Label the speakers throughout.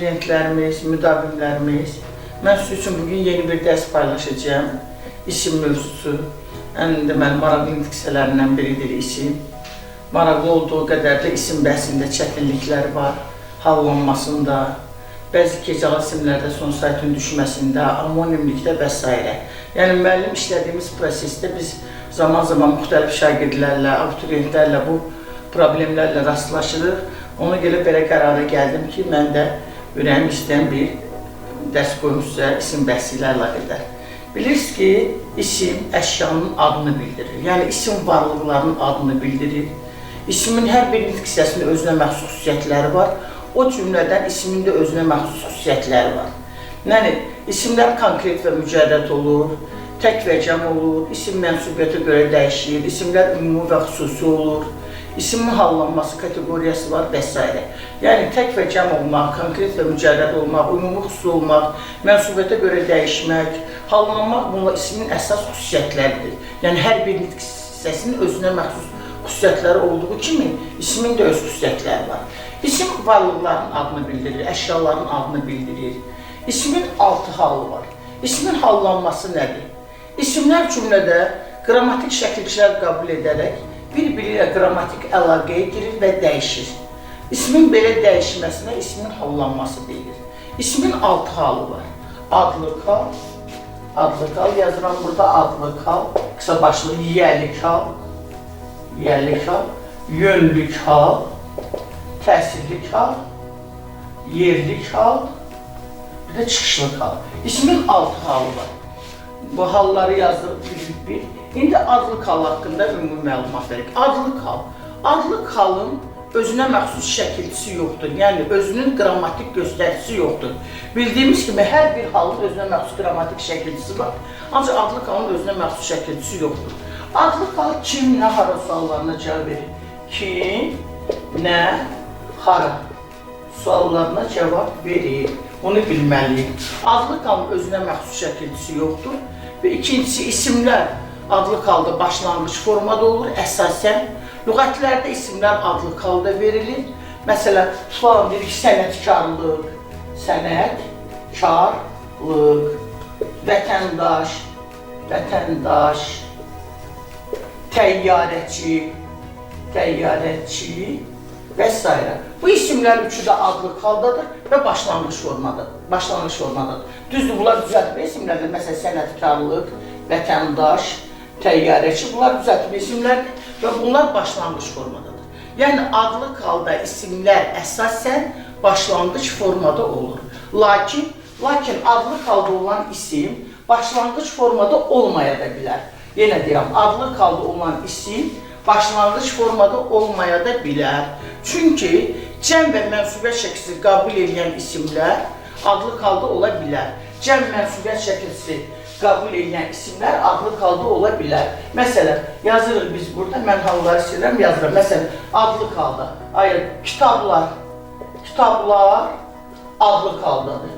Speaker 1: abituriyentlərimiz, müdavimlərimiz, mən sizin üçün bugün yeni bir dərs paylaşacağım. İsim mövzusu, deməli, maraqlı intiqsələrindən biridir isim. Maraqlı olduğu qədər də isim bəhsində çətinliklər var, hallanmasında, bəzi gecəli isimlərdə son saytın düşməsində, amonimlikdə və s. Yəni, müəllim işlədiyimiz prosesdə biz zaman-zaman müxtəlif şagirdlərlə, abituriyentlərlə bu problemlərlə rastlaşırıq. Ona görə belə qərara gəldim ki, mən də ürəyim istəyən bir dərs qoyum sizə isim bəhsi ilə əlaqədar. Bilirsiniz ki, isim əşyanın adını bildirir. Yəni, isim varlıqlarının adını bildirir. İsmin hər bir intiqsəsində özünə məxsus xüsusiyyətləri var. O cümlədən ismin də özünə məxsus xüsusiyyətləri var. Yəni, isimlər konkret və mücərrəd olur, tək və cəm olur, isim mənsubiyyətə görə dəyişir, isimlər ümumi və xüsusi olur, isimin hallanması kateqoriyası var və s. Yəni, tək və cəm olmaq, konkret və mücərrəd olmaq, ümumi xüsusi olmaq, mənsubiyyətə görə dəyişmək, hallanmaq bunlar ismin əsas xüsusiyyətləridir. Yəni, hər bir nitq hissəsinin özünə məxsus xüsusiyyətləri olduğu kimi, ismin də öz xüsusiyyətləri var. İsim varlıqların adını bildirir, əşyaların adını bildirir. İsmin 6 halı var. İsmin hallanması nədir? İsimlər cümlədə qrammatik şəkilçilər qəbul edərək bir-biri ilə qrammatik əlaqəyə girir və dəyişir. İsmin belə dəyişməsinə ismin hallanması deyilir. İsmin 6 halı var. Adlı kal yazıram burada, adlı kal, qısa başlı yiyəli kal, yönlü kal, təsirli kal, yerli kal, bir də çıxışlı kal. İsmin 6 halı var. Bu halları yazdırıb bir. İndi adlı kal haqqında ümumi məlumat verik. Adlı kalın özünə məxsus şəkilçisi yoxdur. Yəni, özünün qrammatik göstəricisi yoxdur. Bildiyimiz kimi, hər bir halın özünə məxsus qrammatik şəkilçisi var. Ancaq adlı kalın özünə məxsus şəkilçisi yoxdur. Adlı kal kim, nə, hara suallarına cavab verir. Kim, nə, hara suallarına cavab verir. Onu bilməliyik. Adlı kalın özünə məxsus şəkilçisi yoxdur. Və ikincisi, isimlər adlı kalda başlanğıc formada olur, əsasən. Lüğətlərdə isimlər adlı kalda verilir. Məsələn, tutalım dedik, sənətkarlıq, vətəndaş, təyyarəçi və s. Bu isimlər üçü də adlı kaldadır və başlanğıc formadır. Düzdür, bunlar düzəltmə isimlərdir. Məsələn, sənətkarlıq, vətəndaş, təyyarəçi, bunlar düzəltmə isimlərdir və bunlar başlanğıc formadadır. Yəni, adlı kalda isimlər əsasən başlanğıc formada olur. Lakin adlı kalda olan isim başlanğıc formada olmaya da bilər. Yenə deyirəm, adlı kalda olan isim başlanğıc formada olmaya da bilər. Çünki cəm və mənsubiyyət şəkilsi qəbul edən isimlər adlı kalda ola bilər. Cəm mənsubiyyət şəkilsi qəbul edən isimlər adlı kalda ola bilər. Məsələn, yazırıq biz burada, mən halları silirəm, yazırım. Məsələn, adlı kalda, kitablar adlı kaldadır.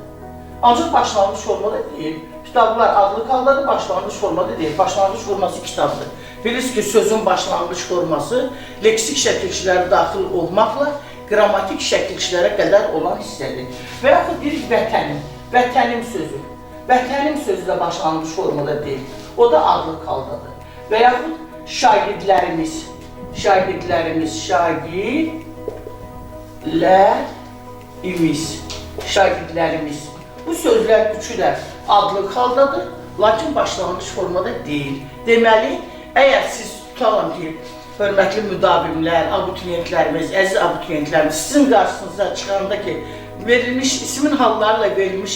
Speaker 1: Ancaq başlanğıc formada deyil. Kitablar adlı kaldadır, başlanğıc formada deyil. Başlanğıc forması kitabdır. Bilirsiniz ki, sözün başlanğıc forması leksik şəkilçiləri daxil olmaqla qrammatik şəkilçilərə qədər olan hissədir. Və yaxud deyirik vətənim sözü. Vətənim sözü də başlanğıc formada deyil. O da adlı kaldadır. Və yaxud şagirdlərimiz. Bu sözlər üçü də adlı kaldadır, lakin başlanğıc formada deyil. Deməli, əgər siz tutalım ki, hörmətli müdavimlər, abituriyentlərimiz, əziz abituriyentlərimiz, sizin qarşınıza çıxanda ki, verilmiş, ismin hallarla verilmiş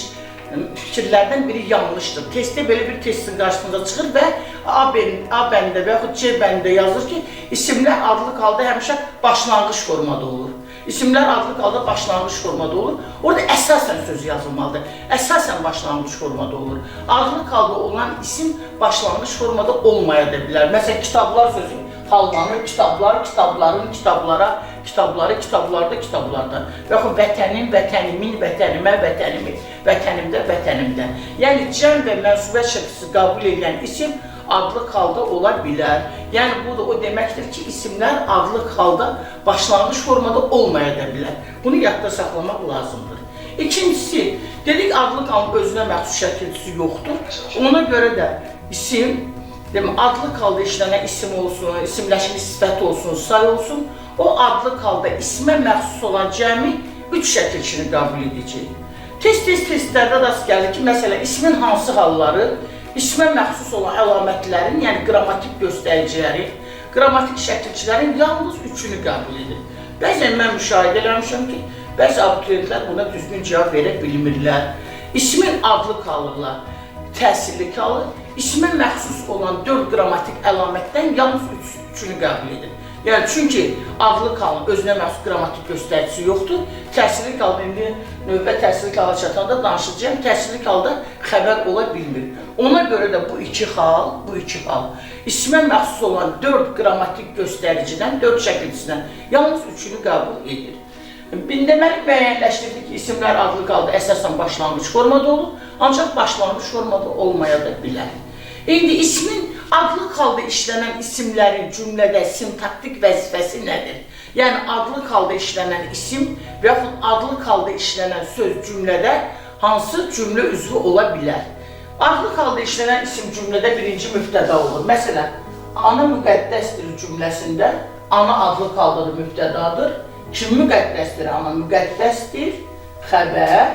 Speaker 1: fikirlərdən biri yanlışdır. Testdə belə bir testin qarşınıza çıxır və A bəndə və yaxud C bəndə yazır ki, isimlər adlı kalda həmişə başlanğıc formada olur. İsimlər adlı kalda başlanğıc formada olur. Orada əsasən söz yazılmalıdır. Əsasən başlanğıc formada olur. Adlı kalda olan isim başlanğıc formada olmaya da bilər. Məsələn, kitablar sözü hallanır, kitabların, kitablara, kitablarda. Və yaxud vətənim, vətənimin, vətənimə, vətənimi, vətənimdə, vətənimdə. Yəni, cəm və mənsubiyyət şəkilsi qəbul edən isim adlı kalda ola bilər. Yəni, bu da o deməkdir ki, isimlər adlı kalda başlanğıc formada olmaya da bilər. Bunu yadda saxlamaq lazımdır. İkincisi, dedik adlı qalın özünə məxsus şəkilçisi yoxdur. Ona görə də isim, adlı qalda işlənən isim olsun, isimləşmiş sifət olsun, say olsun, o adlı qalda ismə məxsus olan cəmi 3 şəkilçini qəbul edəcək. Testlərdə rast gəlir ki, məsələn, ismin hansı halları, ismə məxsus olan əlamətlərin, yəni qrammatik göstəriciləri, qrammatik şəkilçilərin yalnız 3-ünü qəbul edir. Bəzən mən müşahidə eləmişəm ki, bəzi abituriyentlər buna düzgün cavab verə bilmirlər. İsmin adlı qalırlar, təsirli qalır, ismə məxsus olan 4 qrammatik əlamətdən yalnız 3-ünü qəbul edir. Yəni, çünki adlı qalın özünə məxsus qrammatik göstəricisi yoxdur. Təsirli qalda, indi növbə təsirli qalda çatanda danışacağım, təsirli qalda xəbər ola bilmir. Ona görə də bu iki hal, ismə məxsus olan 4 qrammatik göstəricidən, 4 şəkilçisindən yalnız 3-ünü qəbul edir. Deməli, müəyyənləşdirdik ki, isimlər adlı qalda əsasən başlanğıc formada olur, ancaq başlanğıc formada olmaya da bilər. İndi ismin adlı qalda işlənən isimlərin cümlədə sintaktik vəzifəsi nədir? Yəni, adlı qalda işlənən isim və yaxud adlı qalda işlənən söz cümlədə hansı cümlə üzvü ola bilər? Adlı qalda işlənən isim cümlədə birinci mübtəda olur. Məsələn, ana müqəddəsdir cümləsində ana adlı qaldadır, mübtədadır. Kim müqəddəsdir? Ana müqəddəsdir, xəbər,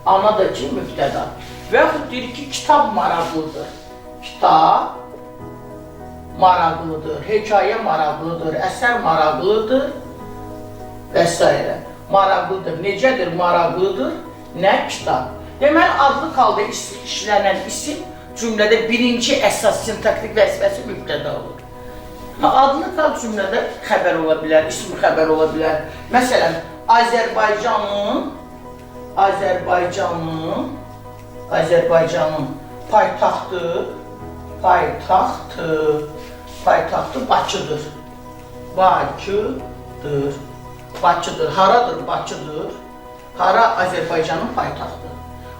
Speaker 1: ana da ki, mübtəda. Və yaxud deyir ki, kitab maraqlıdır. Kitab maraqlıdır, hekayə maraqlıdır, əsər maraqlıdır və s. Maraqlıdır. Necədir maraqlıdır? Nə kitab? Deməli, adlı qalda işlənən isim cümlədə birinci əsas sintaktik vəzifəsi mübtəda olur. Adlı qal cümlədə xəbər ola bilər, ismi xəbər ola bilər. Məsələn, Azərbaycanın paytaxtı Bakıdır. Bakıdır. Haradır Bakıdır? Hara Azərbaycanın paytaxtı.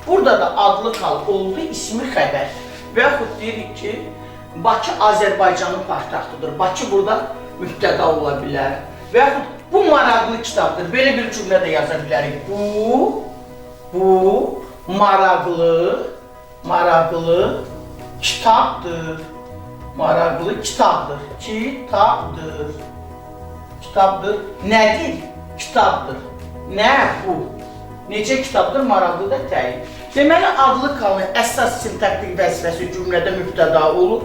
Speaker 1: Burada da adlı qal oldu, ismi xəbər. Və yaxud deyirik ki, Bakı Azərbaycanın paytaxtıdır. Bakı burada mübtəda ola bilər. Və yaxud bu maraqlı kitabdır. Belə bir cümlə də yaza bilərik. Bu maraqlı kitabdır. Maraqlı kitabdır. Kitabdır. Nədir? Kitabdır. Nə bu? Necə kitabdır? Maraqlı da təyin. Deməli, adlı qalın əsas sintaktik vəzifəsi cümlədə mübtəda olur,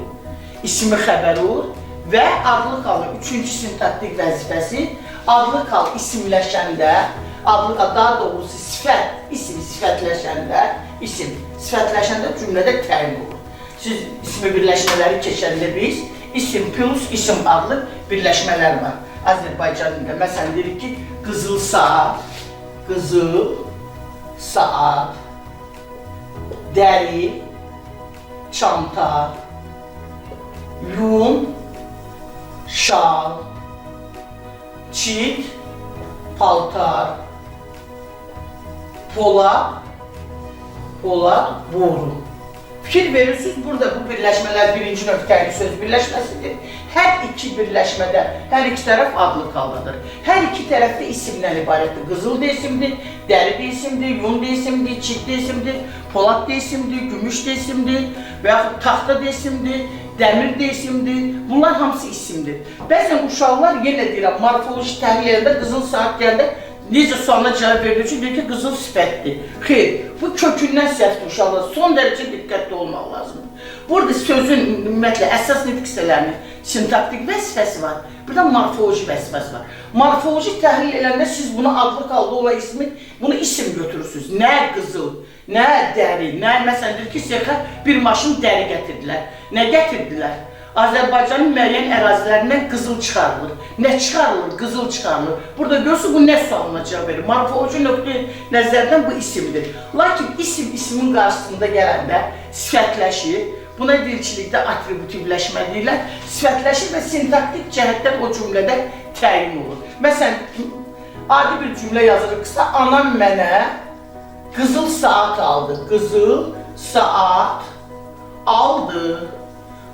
Speaker 1: ismi xəbər olur və adlı qalın üçüncü sintaktik vəzifəsi adlı qal isimləşəndə, daha doğrusu sifət, isim sifətləşəndə cümlədə təyin olur. Siz ismi birləşmələri keçəndə biz isim plus isim adlı birləşmələr var. Azərbaycanında məsələn deyirik ki, qızıl saat, dəri, çanta, yun, şal, çit, paltar, polad, boru. Fikir verirsiniz, burada bu birləşmələr birinci nöqtəli söz birləşməsidir. Hər iki birləşmədə, hər iki tərəf adlı qaldadır. Hər iki tərəfdə isimdən ibarətdir. Qızıl da isimdir, dəri də isimdir, yun da isimdir, çit da isimdir, polad da isimdir, gümüş da isimdir və yaxud taxta da isimdir, dəmir də isimdir. Bunlar hamısı isimdir. Bəzən uşaqlar, yenə deyirəm, morfoloji təhlillərdə qızıl saat gəndə necə sualına cavab verilir ki, deyir ki, qızıl sifətdir. Xeyr, bu kökündən səhvdir uşaqlar, son dərəcə diqqətli olmaq lazımdır. Burada sözün ümumiyyətlə əsas nitq hissələrinin sintaktik vəzifəsi var, bir də morfoloji vəzifəsi var. Morfoloji təhlil edəndə siz buna adlı qaldı olan ismi, bunu isim götürürsünüz. Nə qızıl, nə dəri, nə məsələn deyir ki, sexə bir maşın dəri gətirdilər. Nə gətirdilər? Azərbaycanın müəyyən ərazilərindən qızıl çıxarılır. Nə çıxarılır? Qızıl çıxarılır. Burada görürsünüz, bu nə sualına cavab verir? Morfoloji nöqtə nəzərdən bu isimdir. Lakin ismin qarşısında gələndə sifətləşir. Buna dilçilikdə atributivləşmə deyirlər. Sifətləşir və sintaktik cəhətdən o cümlədə təyin olur. Məsələn, adi bir cümlə yazılırsa, anam mənə qızıl saat aldı. Qızıl saat aldı.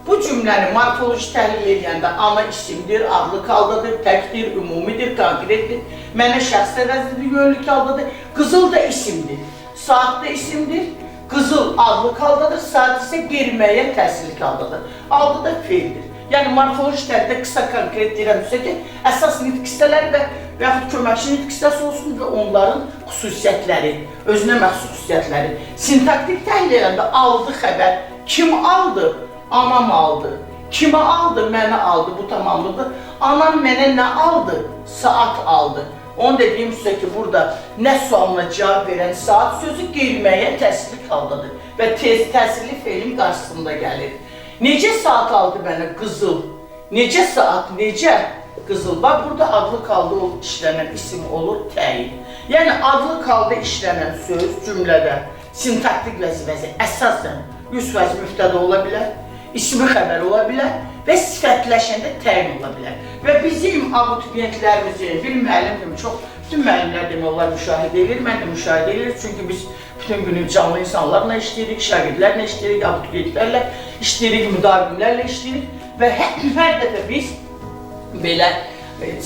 Speaker 1: Bu cümləni morfoloji təhlil edəndə ana isimdir, adlı haldadır, təkdir, ümumidir, konkretdir, mənə şəxs əvəzidir, yönlük haldadır. Qızıl da isimdir, saat da isimdir, qızıl adlı haldadır, saat isə qeyri-müəyyən təsirlik haldadır. Adı da feildir. Yəni morfoloji təhlildə qısa konkret deyirəmsə ki, əsas nitq hissələri və yaxud köməkçi nitq hissəsi olsun və onların xüsusiyyətləri, özünə məxsus xüsusiyyətləri. Sintaktik təhlil edəndə aldı xəbər, kim aldı? Anam aldı. Kimə aldı? Mənə aldı. Bu tamamlıqdır. Anam mənə nə aldı? Saat aldı. Onu dediyim sizə ki, burada nə sualına cavab verən saat sözü qeyri-müəyyən təsirlik haldadır və təsirli feilin qarşısında gəlir. Necə saat aldı mənə? Qızıl. Necə saat? Necə? Qızıl. Bax, burada adlı qaldı işlənən isim olur, təyin. Yəni, adlı qaldı işlənən söz cümlədə sintaktik vəzifəsi əsasən 100% mübtəda ola bilər, ismi xəbər ola bilər və sifətləşəndə təyin ola bilər. Və bizim abituriyentlərimizin, bir müəllim kimi çox, bütün müəllimlər demək olar müşahidə edir, mən də müşahidə edir. Çünki biz bütün günü canlı insanlarla işləyirik, şagirdlərlə işləyirik, abituriyentlərlə işləyirik, müdavimlərlə işləyirik və hər dəfə biz belə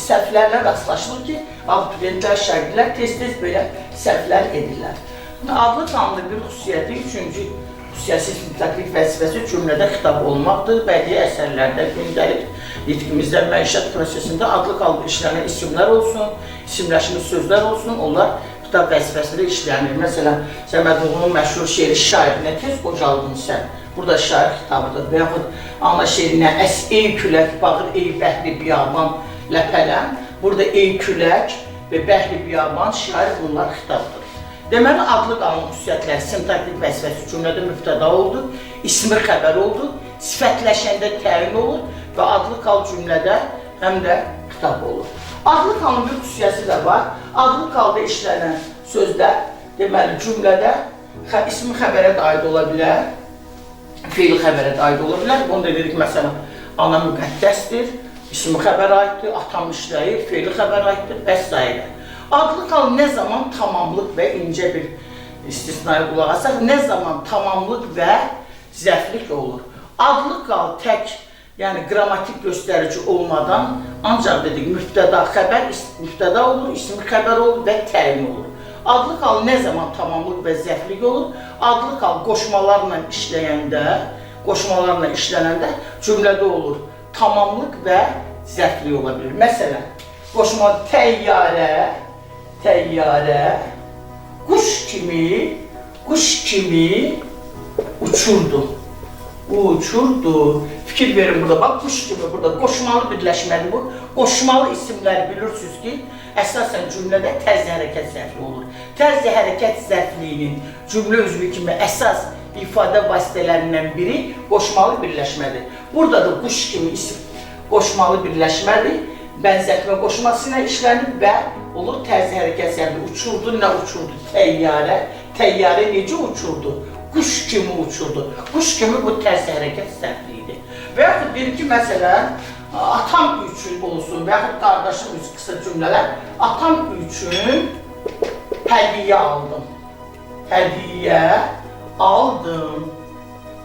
Speaker 1: səhvlərlə rastlaşılır ki, abituriyentlər, şagirdlər tez-tez belə səhvlər edirlər. Adlı tanrı bir xüsusiyyəti, üçüncü xüsusiyyətsiz sintaktik vəzifəsi cümlədə xitab olmaqdır. Bədii əsərlərdə, gündəlik nitqimizdə, məişət prosesində adlı qaldı işlənən isimlər olsun, isimləşmiş sözlər olsun, onlar xitab vəzifəsində işlənir. Məsələn, Səmədoğlunun məşhur şeiri şairinə tez qocaldın sən. Burada şair xitabıdır və yaxud ana şeirinə əs ey külək, bağır ey bəhri biyaban ləpələn. Burada ey külək və bəhri biyaban şair bunlar xitabdır. Deməli, adlı qanun xüsusiyyətləri sintaktik vəzifəsi cümlədə mübtəda oldu, ismi xəbər oldu, sifətləşəndə təyin olur və adlı qal cümlədə həm də xitab olur. Adlı qalın bir xüsusiyyəti də var. Adlı qalda işlənən sözlər, deməli, cümlədə ismi xəbərə də aid ola bilər, feil xəbərə də aid ola bilər. Bunu da dedik, məsələn, ana müqəddəsdir, ismi xəbər aiddir, atam işləyir, feil xəbər aiddir və s. Adlı qal nə zaman tamamlıq və incə bir istisnaya qulaq asaq, nə zaman tamamlıq və zəflik olur. Adlı qal tək, yəni qrammatik göstərici olmadan ancaq dedik, mübtəda xəbər, mübtəda olur, ismi xəbər olur və təyin olur. Adlı qal nə zaman tamamlıq və zəflik olur? Adlı qal qoşmalarla işlənəndə cümlədə olur. Tamamlıq və zəflik ola bilir. Məsələn, qoşma təyyarə, quş kimi uçurdu. Fikir verin burada, bax, quş kimi burada qoşmalı birləşməli bu. Qoşmalı isimləri bilirsiniz ki, əsasən cümlədə tərz hərəkət zərfli olur. Tərz hərəkət zərfliyinin cümlə üzvü kimi əsas ifadə vasitələrindən biri qoşmalı birləşmədir. Burada da quş kimi isim qoşmalı birləşmədir. Bənzətmə qoşması ilə işlənir və olur tərzi hərəkət zərfi. Uçurdu, nə uçurdu? Təyyarə. Təyyarə necə uçurdu? Quş kimi uçurdu. Quş kimi bu tərzi hərəkət zərfliyidir. Və yaxud deyir ki, məsələn, atam üçün olsun və yaxud qardaşım üçün qısa cümlələr. Atam üçün hədiyyə aldım. Hədiyyə aldım.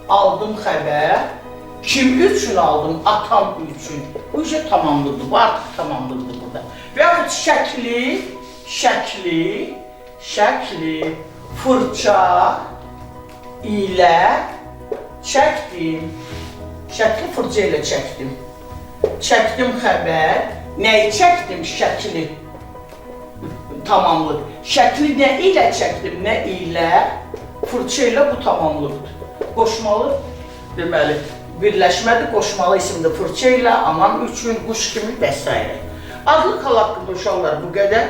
Speaker 1: Aldım xəbər. Kim üçün aldım? Atam üçün. Bu işə tamamlıqdır, bu artıq tamamlıqdır burada. Və yaxud şəkli, fırça ilə çəkdim. Şəkli fırça ilə çəkdim. Çəkdim xəbər. Nəyi çəkdim? Şəkli. Tamamlıq. Şəkli nə ilə çəkdim? Nə ilə? Fırça ilə bu tamamlıqdır. Qoşmalı, deməli, birləşmədir, qoşmalı isimdir fırça ilə, anam üçün, quş kimi və s. Adlı qal haqqında uşaqlar bu qədər.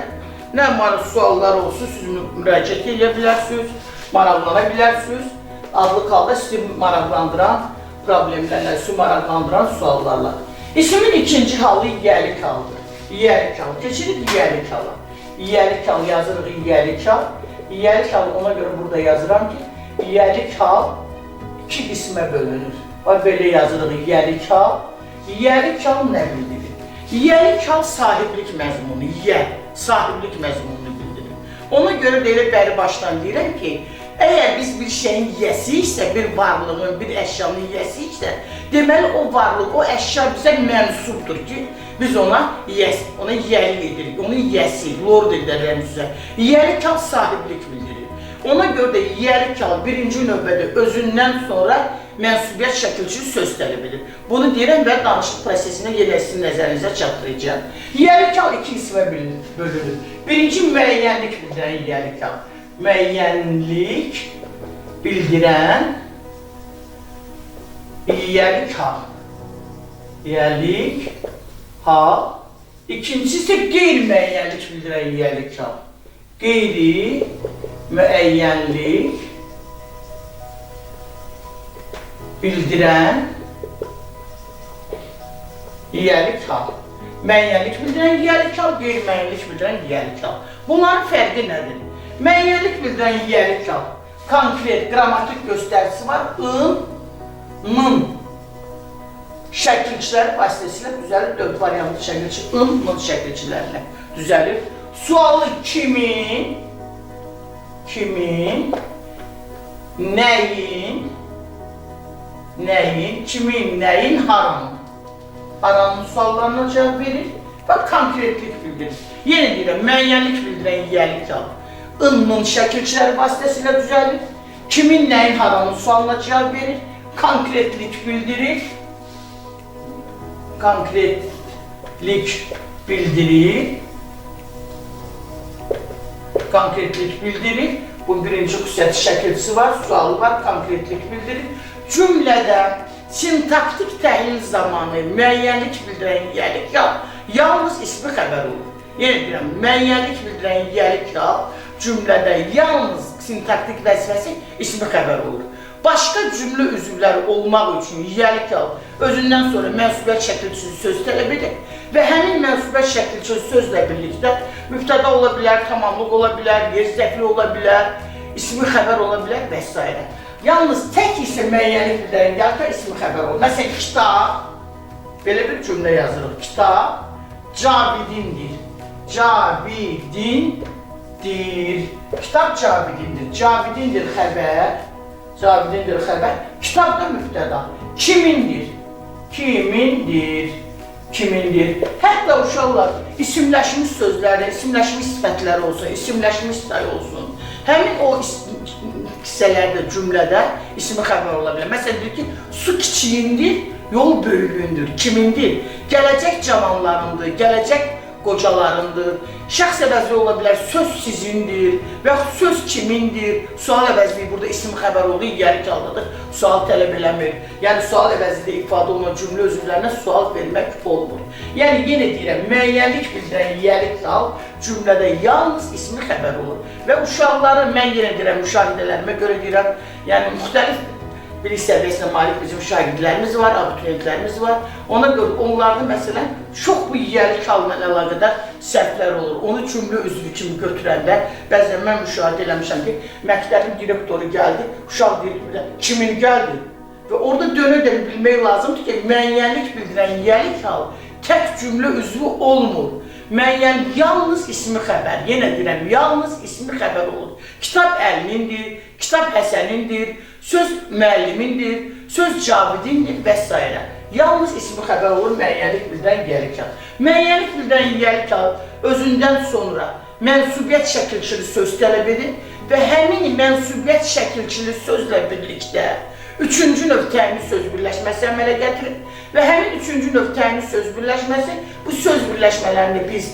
Speaker 1: Nə suallar olsun, siz müraciət edə bilərsiniz, maraqlana bilərsiniz. Adlı qalda sizi maraqlandıran problemlərlə, sizi maraqlandıran suallarla. İsmin ikinci halı yiyəlik haldır. Yiyəlik hal. Keçirik yiyəlik hala. Yiyəlik hal yazırıq, yiyəlik hal. Yiyəlik hal ona görə burada yazıram ki, yiyəlik hal iki qismə bölünür. Belə yazırıq, yiyəlik hal. Yiyəlik hal nə bildirir? Yiyəlik hal sahiblik məzmunu, sahiblik məzmununu bildirir. Ona görə də elə bəri başdan deyirəm ki, Eğer biz bir şeyin yiyəsiyiksə, bir varlığın, bir əşyanın yiyəsiyiksə, deməli o varlıq, o əşya bizə mənsubdur ki, biz ona yiyəlik edirik, onun yiyəsiyik, lord edərlər üzrə. Yiyəlik kal sahiblik bildirir. Ona görə də yiyəlik kal birinci növbədə özündən sonra mənsubiyyət şəkilçili söz tələb edir. Bunu deyirəm və danışıq prosesində yenə sizin nəzərinizə çatdıracağım. Yiyəlik kal iki qismə bölünür. Birinci müəyyənlik bildirən yiyəlik kal. Müəyyənlik bildirən yiyəlik hal. Yiyəlik hal. İkincisi isə qeyri-müəyyənlik bildirən yiyəlik hal. Qeyri-müəyyənlik bildirən yiyəlik hal. Müəyyənlik bildirən yiyəlik hal, qeyri-müəyyənlik bildirən yiyəlik hal. Bunların fərqi nədir? Müəyyənlik bildirən yiyəlik hal, konkret, qrammatik göstəricisi var, n-nın şəkilçiləri vasitəsilə düzəlir, 4 variantlı şəkilçi, n-nın şəkilçilərlə düzəlir. Sualı kimin, nəyin, haranın suallarına cavab verir və konkretlik bildirir. Yenə deyirəm, müəyyənlik bildirən yiyəlik hal, n-nın şəkilçiləri vasitəsilə düzəlir, kimin, nəyin, haranın sualına cavab verir, konkretlik bildirir, konkretlik bildirir, bu birinci xüsusiyyəti şəkilçisi var, sualı var, konkretlik bildirir. Cümlədə sintaktik təhlil zamanı müəyyənlik bildirən yiyəlik hal yalnız ismi xəbər olur. Yenə deyirəm, müəyyənlik bildirən yiyəlik hal cümlədə yalnız sintaktik vəzifəsi ismi xəbər olur. Başqa cümlə üzvləri olmaq üçün yiyəlik hal özündən sonra mənsubiyyət şəkilçisi söz tələb edir və həmin mənsubiyyət şəkilçisi sözlə birlikdə mübtəda ola bilər, tamamlıq ola bilər, yer zərfi ola bilər, ismi xəbər ola bilər və s. Yalnız tək isə müəyyənlik bildirən yiyəlik hal ismi xəbər olur. Məsələn, kitab, belə bir cümlə yazırıq, kitab Cavidindir. Kitab Cavidindir. Cavidindir xəbər. Kitab da mübtəda. Kimindir? Hətta uşaqlar isimləşmiş sözlərdə, isimləşmiş sifətləri olsun, isimləşmiş sayı olsun. Həmin o hissələrdə, cümlədə ismi xəbər ola bilər. Məsələn, deyir ki, su kiçiyindir, yol böyüyündür. Kimindir? Gələcək cavanlarındır, gələcək qocalarındır. Şəxs əvəzli ola bilər, söz sizindir və yaxud söz kimindir. Sual əvəzliyi burada isim xəbər olduğu yiyəlik haldadır. Sual tələb eləmir. Yəni, sual əvəzliyi ifadə olunan cümlə özürlərinə sual vermək olmur. Yəni, yenə deyirəm, müəyyənlik bildirən yiyəlik hal cümlədə yalnız ismi xəbər olur. Və uşaqları, mən yenə deyirəm, müşahidələrimə görə deyirəm, yəni, müxtəlif bilik səviyyəsinə malik bizim şagirdlərimiz var, abituriyentlərimiz var. Ona görə onlarda məsələn çox bu yiyəlik halına əlaqədar səhvlər olur. Onu cümlə üzvü kimi götürəndə bəzən mən müşahidə eləmişəm ki, məktəbin direktoru gəldi, uşaq deyir ki, kimin gəldi? Və orada dönə-dönə bilmək lazımdır ki, müəyyənlik bildirən yiyəlik hal tək cümlə üzvü olmur. Müəyyən yalnız ismi xəbər, yenə deyirəm, yalnız ismi xəbər olur. Kitab Əlinindir, kitab Həsənindir, söz müəllimindir, söz Cavidindir və s. Yalnız ismi xəbər olur müəyyənlik bildirən yiyəlik hal. Müəyyənlik bildirən yiyəlik hal özündən sonra mənsubiyyət şəkilçili söz tələb edir və həmin mənsubiyyət şəkilçili sözlə birlikdə üçüncü növ təyini söz birləşməsi əmələ gətirir və həmin üçüncü növ təyini söz birləşməsi bu söz birləşmələrini biz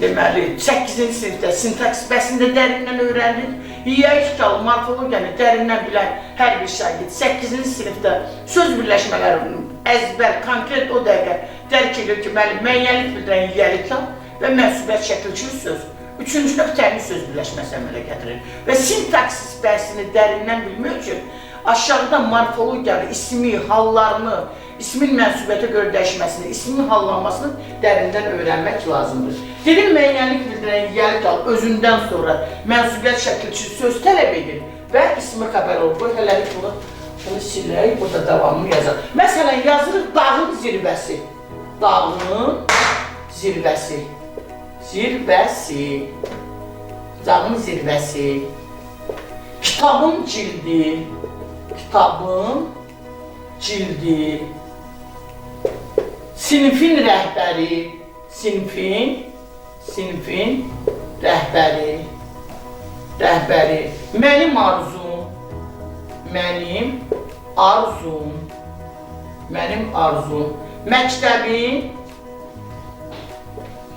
Speaker 1: deməli 8-ci sinifdə sintaks bəhsində dərindən öyrəndik. Yiyəlik hal, morfologiyanı dərindən bilən hər bir şagird 8-ci sinifdə söz birləşmələrini əzbər, konkret o dəqiqə dərk edir ki, müəyyənlik bildirən yiyəlik hal və mənsubiyyət şəkilçili söz üçüncü növ təyini söz birləşməsi əmələ gətirir və sintaksis bəhsini dərindən bilmək üçün aşağıda morfologiyanı, ismi, hallarını, ismin mənsubiyyətə görə dəyişməsini, ismin hallanmasını dərindən öyrənmək lazımdır. Dedim, müəyyənlik bildirən yiyəlik hal özündən sonra mənsubiyyət şəkilçili söz tələb edir və ismi xəbər olur. Hələlik bunu silək, burada davamını yazaq. Məsələn, yazırıq dağın zirvəsi. Dağın zirvəsi. Dağın zirvəsi. Kitabın cildi, kitabın cildi, sinifin rəhbəri, sinifin rəhbəri, mənim arzum, məktəbin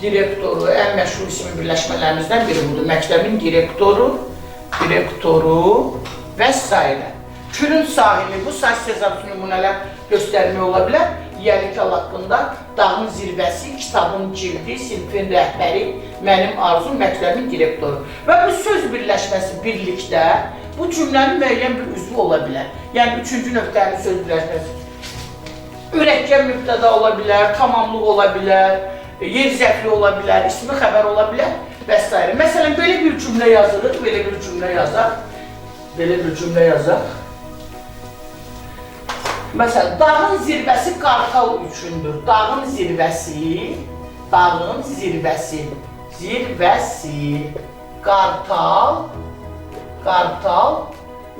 Speaker 1: direktoru, ən məşhur ismi birləşmələrimizdən biri budur. Məktəbin direktoru və s. Külün sahili, bu saç sezarı nümunələr göstərmək ola bilər. Yiyəlikal haqqında dağın zirvəsi, kitabın cildi, sinifin rəhbəri, mənim arzum, məktəbin direktoru. Və bu söz birləşməsi birlikdə bu cümlənin müəyyən bir üzvü ola bilər. Yəni, üçüncü nöqtənin söz birləşməsi. Ürəkən mübtəda ola bilər, tamamlıq ola bilər, yer zəfli ola bilər, ismi xəbər ola bilər və s. Məsələn, belə bir cümlə yazırıq, belə bir cümlə yazaq. Məsələn, dağın zirvəsi qartal üçündür. Dağın zirvəsi, qartal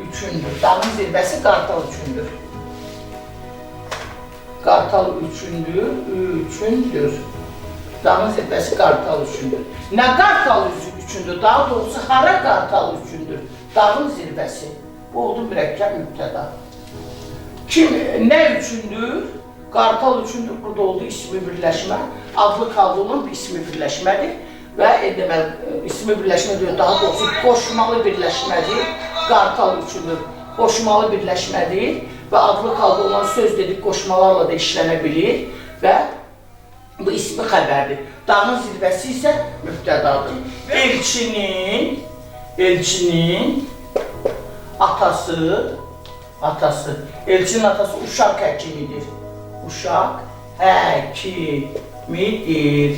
Speaker 1: üçündür. Dağın zirvəsi qartal üçündür. Dağın zirvəsi qartal üçündür. Nə qartal üçündür? Daha doğrusu, hara qartal üçündür? Dağın zirvəsi. Bu oldu mürəkkəb mübtəda. Nə üçündür? Qartal üçündür. Burada oldu ismi birləşmə. Adlı kaldı olan bir ismi birləşmədir. Və ismi birləşmədir, daha doğrusu qoşmalı birləşmədir. Qartal üçündür. Qoşmalı birləşmədir və adlı kaldı olan söz dedik qoşmalarla da işlənə bilir və bu ismi xəbərdir. Dağın zirvəsi isə mübtədadır. Elçinin atası, Elçinin atası uşaq həkimidir. Uşaq həkimidir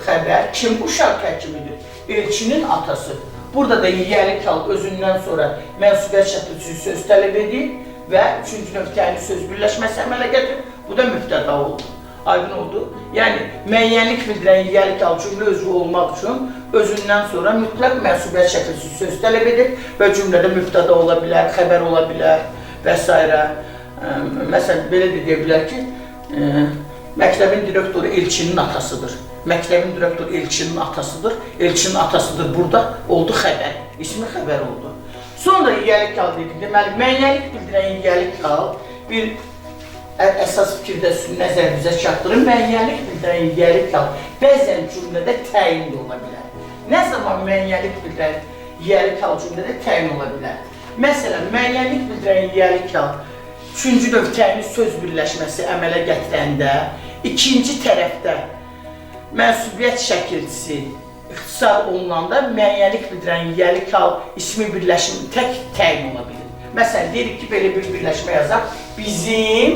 Speaker 1: xəbər. Kim uşaq həkimidir? Elçinin atası. Burada da yiyəlikal özündən sonra mənsubiyyət şəkilçisi söz tələb edir və üçüncü nöqtənin söz birləşməsi əmələ gətirir. Bu da mübtəda oldu. Aydın oldu. Yəni, müəyyənlik bildirən yiyəlikal cümlə özü olmaq üçün özündən sonra mütləq mənsubiyyət şəkilçisi söz tələb edir və cümlədə mübtəda ola bilər, xəbər ola bilər və s. Məsələn, belə də deyə bilər ki, məktəbin direktoru Elçinin atasıdır. Məktəbin direktoru Elçinin atasıdır. Elçinin atasıdır burada oldu xəbər. İsmi xəbər oldu. Sonra yiyəlikal dedik. Deməli, müəyyənlik bildirən yiyəlikal bir əsas fikirdə nəzərimizə çatdırır. Müəyyənlik bildirən yiyəlikal bəzən cümlədə təyin ola bilər. Nə zaman müəyyənlik bildirən yiyəlikal cümlədə təyin ola bilər? Məsələn, müəyyənlik bildirən yiyəlikal üçüncü nöqtənin söz birləşməsi əmələ gətirəndə ikinci tərəfdə mənsubiyyət şəkilçisi ixtisar olunanda müəyyənlik bildirən yiyəlikal ismi birləşimi tək təyin ola bilir. Məsələn, deyirik ki, belə bir birləşmə yazaq. Bizim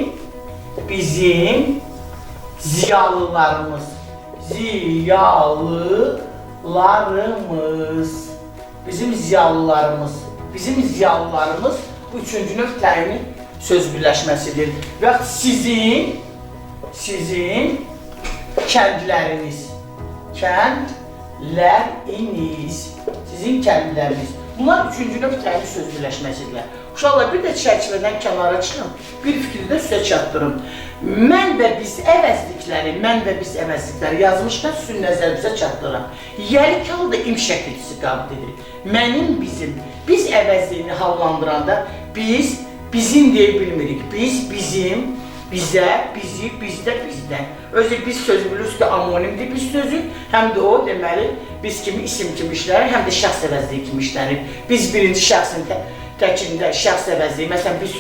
Speaker 1: ziyalılarımız bu üçüncü nöqtənin söz birləşməsidir. Və sizin kəndləriniz, bunlar üçüncü nöqtənin söz birləşməsidirlər. Uşaqlar, bir də çərçivədən kənara çıxın, bir fikri də sizə çatdırım. Mən və biz əvəzlikləri yazmışdan sizin nəzərinizə çatdırıram. Yiyəlikal da im şəkilçisi qəbul edilir. Mənim, bizim. Biz əvəzliyini hallandıranda bizim deyə bilmirik. Bizim, bizə, bizi, bizdə, bizdən. Özü biz sözü bilirsiniz ki, amonimdir biz sözü. Həm də o, deməli, biz kimi isim kimi işlənir, həm də şəxs əvəzliyi kimi işlənir. Biz birinci şəxsin təkində şəxs əvəzliyi, məsələn, biz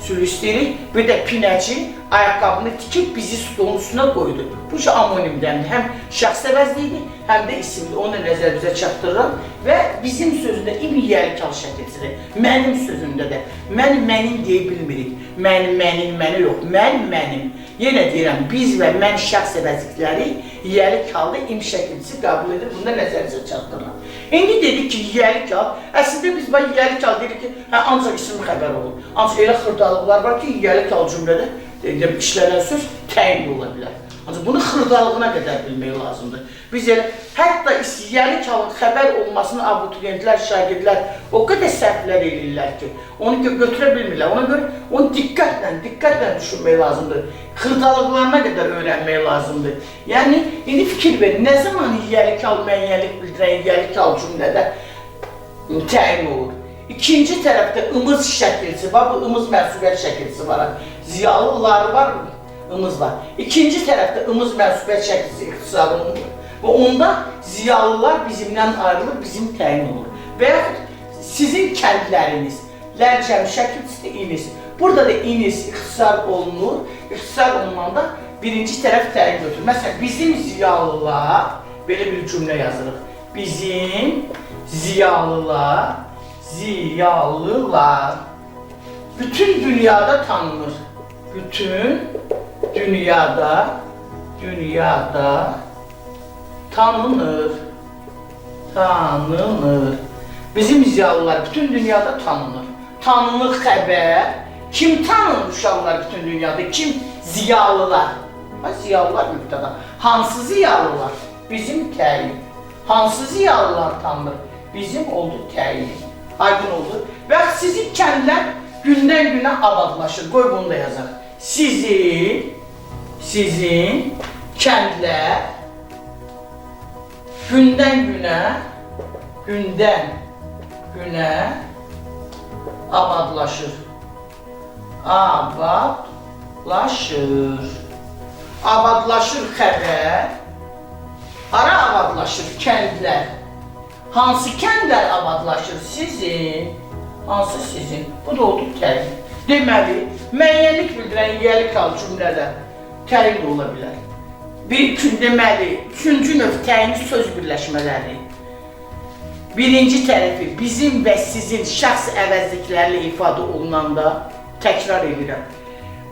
Speaker 1: sürü istəyirik, bir də pinəci ayaqqabını tikib bizi stolun üstünə qoydu. Bu ki, amonimdəndir. Həm şəxs əvəzliyidir, həm də isimdir. Onu da nəzərimizə çatdırıram və bizim sözündə yiyəlikal şəkilçisidir. Mənim sözündə də mənim deyə bilmirik. Məni yox. Mənim. Yenə deyirəm, biz və mən şəxs əvəzlikləri yiyəlikalda im şəkilçisi qəbul edir. Bunda nəzərinizə çatdırıram. İndi dedik ki, yiyəlikal, əslində biz yiyəlikal dedik ki, ancaq isim xəbər olur. Ancaq elə xırdalıqlar var ki, yiyəlikal cümlədə işlənən söz təyin ola bilər. Ancaq bunu xırdalığına qədər bilmək lazımdır. Biz elə, hətta yeni kalın xəbər olmasını abituriyentlər, şagirdlər o qədər səhvlər edirlər ki, onu götürə bilmirlər. Ona görə onu diqqətlə düşünmək lazımdır. Xırdalıqlarına qədər öyrənmək lazımdır. Yəni, indi fikir verin, nə zaman yeni kal, müəyyənlik bildirən yeni kal cümlədə təyin olur? İkinci tərəfdə ımız şəkilsi var, bu ımız mənsubiyyət şəkilsi var. Ziyalıları var mı? Imız var. İkinci tərəfdə ımız mənsubiyyət şəkilsi ixtisar olunur. Və onda ziyalılar bizimdən ayrılır, bizim təyin olur. Və yaxud sizin kəndləriniz, lərcəm şəkilsi iniz. Burada da iniz ixtisar olunur. İxtisar olunanda birinci tərəf təyin götürür. Məsələn, bizim ziyalılar, belə bir cümlə yazırıq. Bizim ziyalılar, bütün dünyada tanınır. Bütün dünyada tanınır. Bizim ziyalılar bütün dünyada tanınır. Tanınır xəbər. Kim tanınır uşaqlar bütün dünyada? Kim? Ziyalılar. Ziyalılar mübtəda. Hansı ziyalılar? Bizim təyin. Hansı ziyalılar tanınır? Bizim oldu təyin. Aydın oldu. Və sizin kəndlər gündən günə abadlaşır. Qoy bunu da yazaq. Sizin kəndlər gündən günə abadlaşır. Abadlaşır xəbər. Hara abadlaşır? Kəndlər. Hansı kəndlər abadlaşır? Sizin. Hansı sizin? Bu da oldu təyin. Deməli, müəyyənlik bildirən yeli kal cümlədə təyin də ola bilər. Deməli, üçüncü növ təyinli söz birləşmələri. Birinci tərəfi bizim və sizin şəxs əvəzliklərlə ifadə olunanda təkrar edirəm.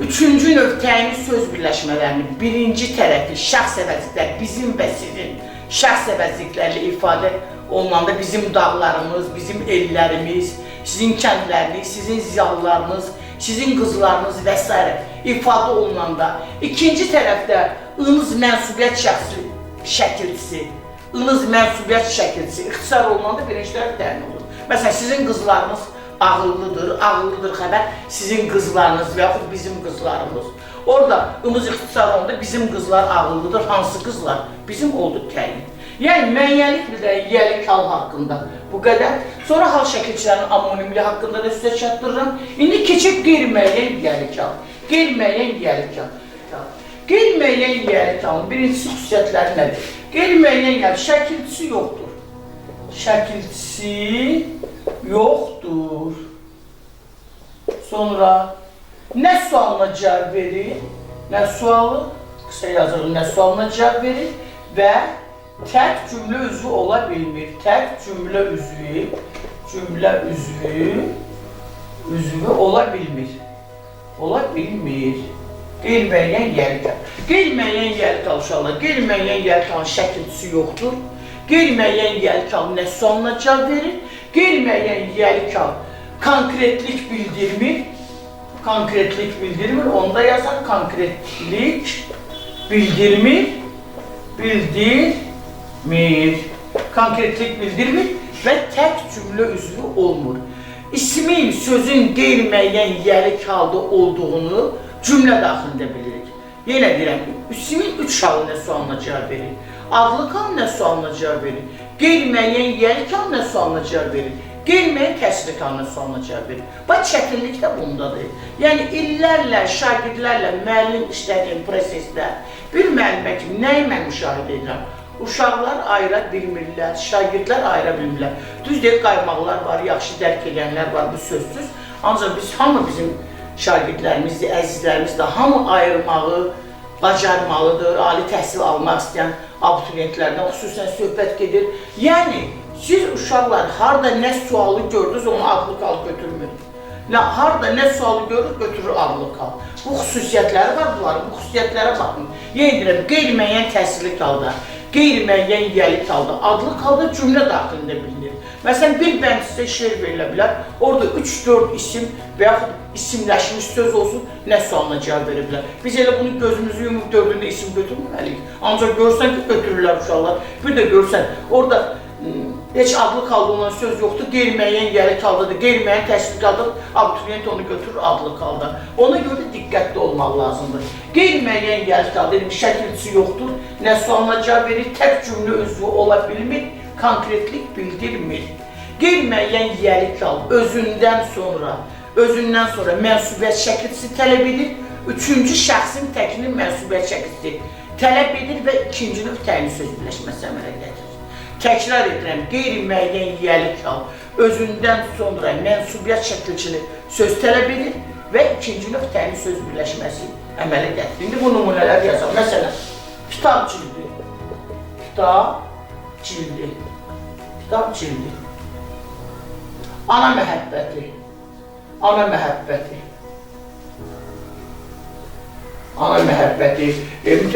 Speaker 1: Üçüncü növ təyinli söz birləşmələrinin birinci tərəfi şəxs əvəzliklər, bizim və sizin şəxs əvəzliklərlə ifadə olunanda bizim dağlarımız, bizim ellərimiz, sizin kəndləriniz, sizin ziyalılarınız, sizin qızlarınız və s. ifadə olunanda, ikinci tərəfdə ınız mənsubiyyət şəkilsi, ixtisar olunanda birinci tərəf təyin olur. Məsələn, sizin qızlarınız ağıllıdır xəbər, sizin qızlarınız və yaxud bizim qızlarımız. Orada ımız ixtisar olunanda bizim qızlar ağıllıdır, hansı qızlar? Bizim oldu təyin. Yəni, müəyyənlik bildirən yeli kal haqqında bu qədər. Sonra hal şəkilçilərinin amonimliyi haqqında da sizə çatdırıram. İndi keçib qeyri-müəyyən yeli kal. Qeyri-müəyyən yeli kal. Qeyri-müəyyən yeli kalın birincisi xüsusiyyətləri nədir? Qeyri-müəyyən yeli şəkilçisi yoxdur. Şəkilçisi yoxdur. Sonra nə sualına cavab verir? Nə sualı? Qısa yazılır, nə sualına cavab verir? Və tək cümlə üzvü ola bilmir. Tək cümlə üzvü ola bilmir. Ola bilmir. Qeyri-müəyyən yeri kal. Qeyri-müəyyən yeri kal uşaqlar. Qeyri-müəyyən yeri kalın şəkilçisi yoxdur. Qeyri-müəyyən yeri kal nə sualına cavab verir? Qeyri-müəyyən yeri kal konkretlik bildirmir. Konkretlik bildirmir. Onda yazar konkretlik bildirmir. Konkretlik bildirmir və tək cümlə üzvü olmur. İsmin, sözün qeyri-müəyyən yeri kalda olduğunu cümlə daxilində bilirik. Yenə deyirəm, ismin üç halı nə sualına cavab verir? Adlı kal nə sualına cavab verir? Qeyri-müəyyən yeri kal nə sualına cavab verir? Qeyri-müəyyən kəsri kal nə sualına cavab verir? Bax, çətinlik də bundadır. Yəni, illərlə, şagirdlərlə, müəllim işlədiyim prosesdə bir müəllimə kimi nəyi mən müşahidə edirəm? Uşaqlar ayıra bilmirlər, şagirdlər ayıra bilmirlər. Düz deyək, qaymaqlar var, yaxşı dərk edənlər var, bu sözsüz. Ancaq biz, hamı bizim şagirdlərimizdir, əzizlərimizdir, hamı ayırmağı bacarmalıdır, ali təhsil almaq istəyən abituriyentlərdən xüsusən söhbət gedir. Yəni, siz uşaqlar harada nə sualı gördünüz, onu adlı kal götürmür. Harada nə sualı görür, götürür adlı kal. Bu xüsusiyyətləri var bunların, bu xüsusiyyətlərə baxın. Yenə deyirəm, qeyri-müəyyən təsirli kalda, qeyri-müəyyən yeli kalda, adlı kalda cümlə daxilində bilinir. Məsələn, bir bənd sizə şeir verilə bilər, orada 3-4 isim və yaxud isimləşmiş söz olsun, nə sualına cavab veriblər. Biz elə bunu gözümüzü yumub gördüyündə isim götürməliyik. Ancaq görsən ki, götürürlər uşaqlar. Bir də görsən, orada heç adlı kaldı olan söz yoxdur, qeyri-müəyyən yəli kaldıdır, qeyri-müəyyən təşkil kaldır, abituriyent onu götürür adlı kaldı. Ona görə də diqqətli olmaq lazımdır. Qeyri-müəyyən yəli kaldı, şəkilçisi yoxdur, nə sualına cavab verir, tək cümlə özü ola bilmir, konkretlik bildirmir. Qeyri-müəyyən yəli kaldı özündən sonra mənsubiyyət şəkilçisi tələb edir, üçüncü şəxsin təkinin mənsubiyyət şəkilçisi tələb edir və ikinci növ təyin söz birləşməsi əmələ gətirir. Təkrar edirəm, qeyri-müəyyən yəli kal özündən sonra mənsubiyyət şəkilçili söz tələb edir və ikinci növ təyin söz birləşməsi əmələ gətirir. İndi bu nümunələr yazaq. Məsələn, kitab cildi, ana məhəbbəti,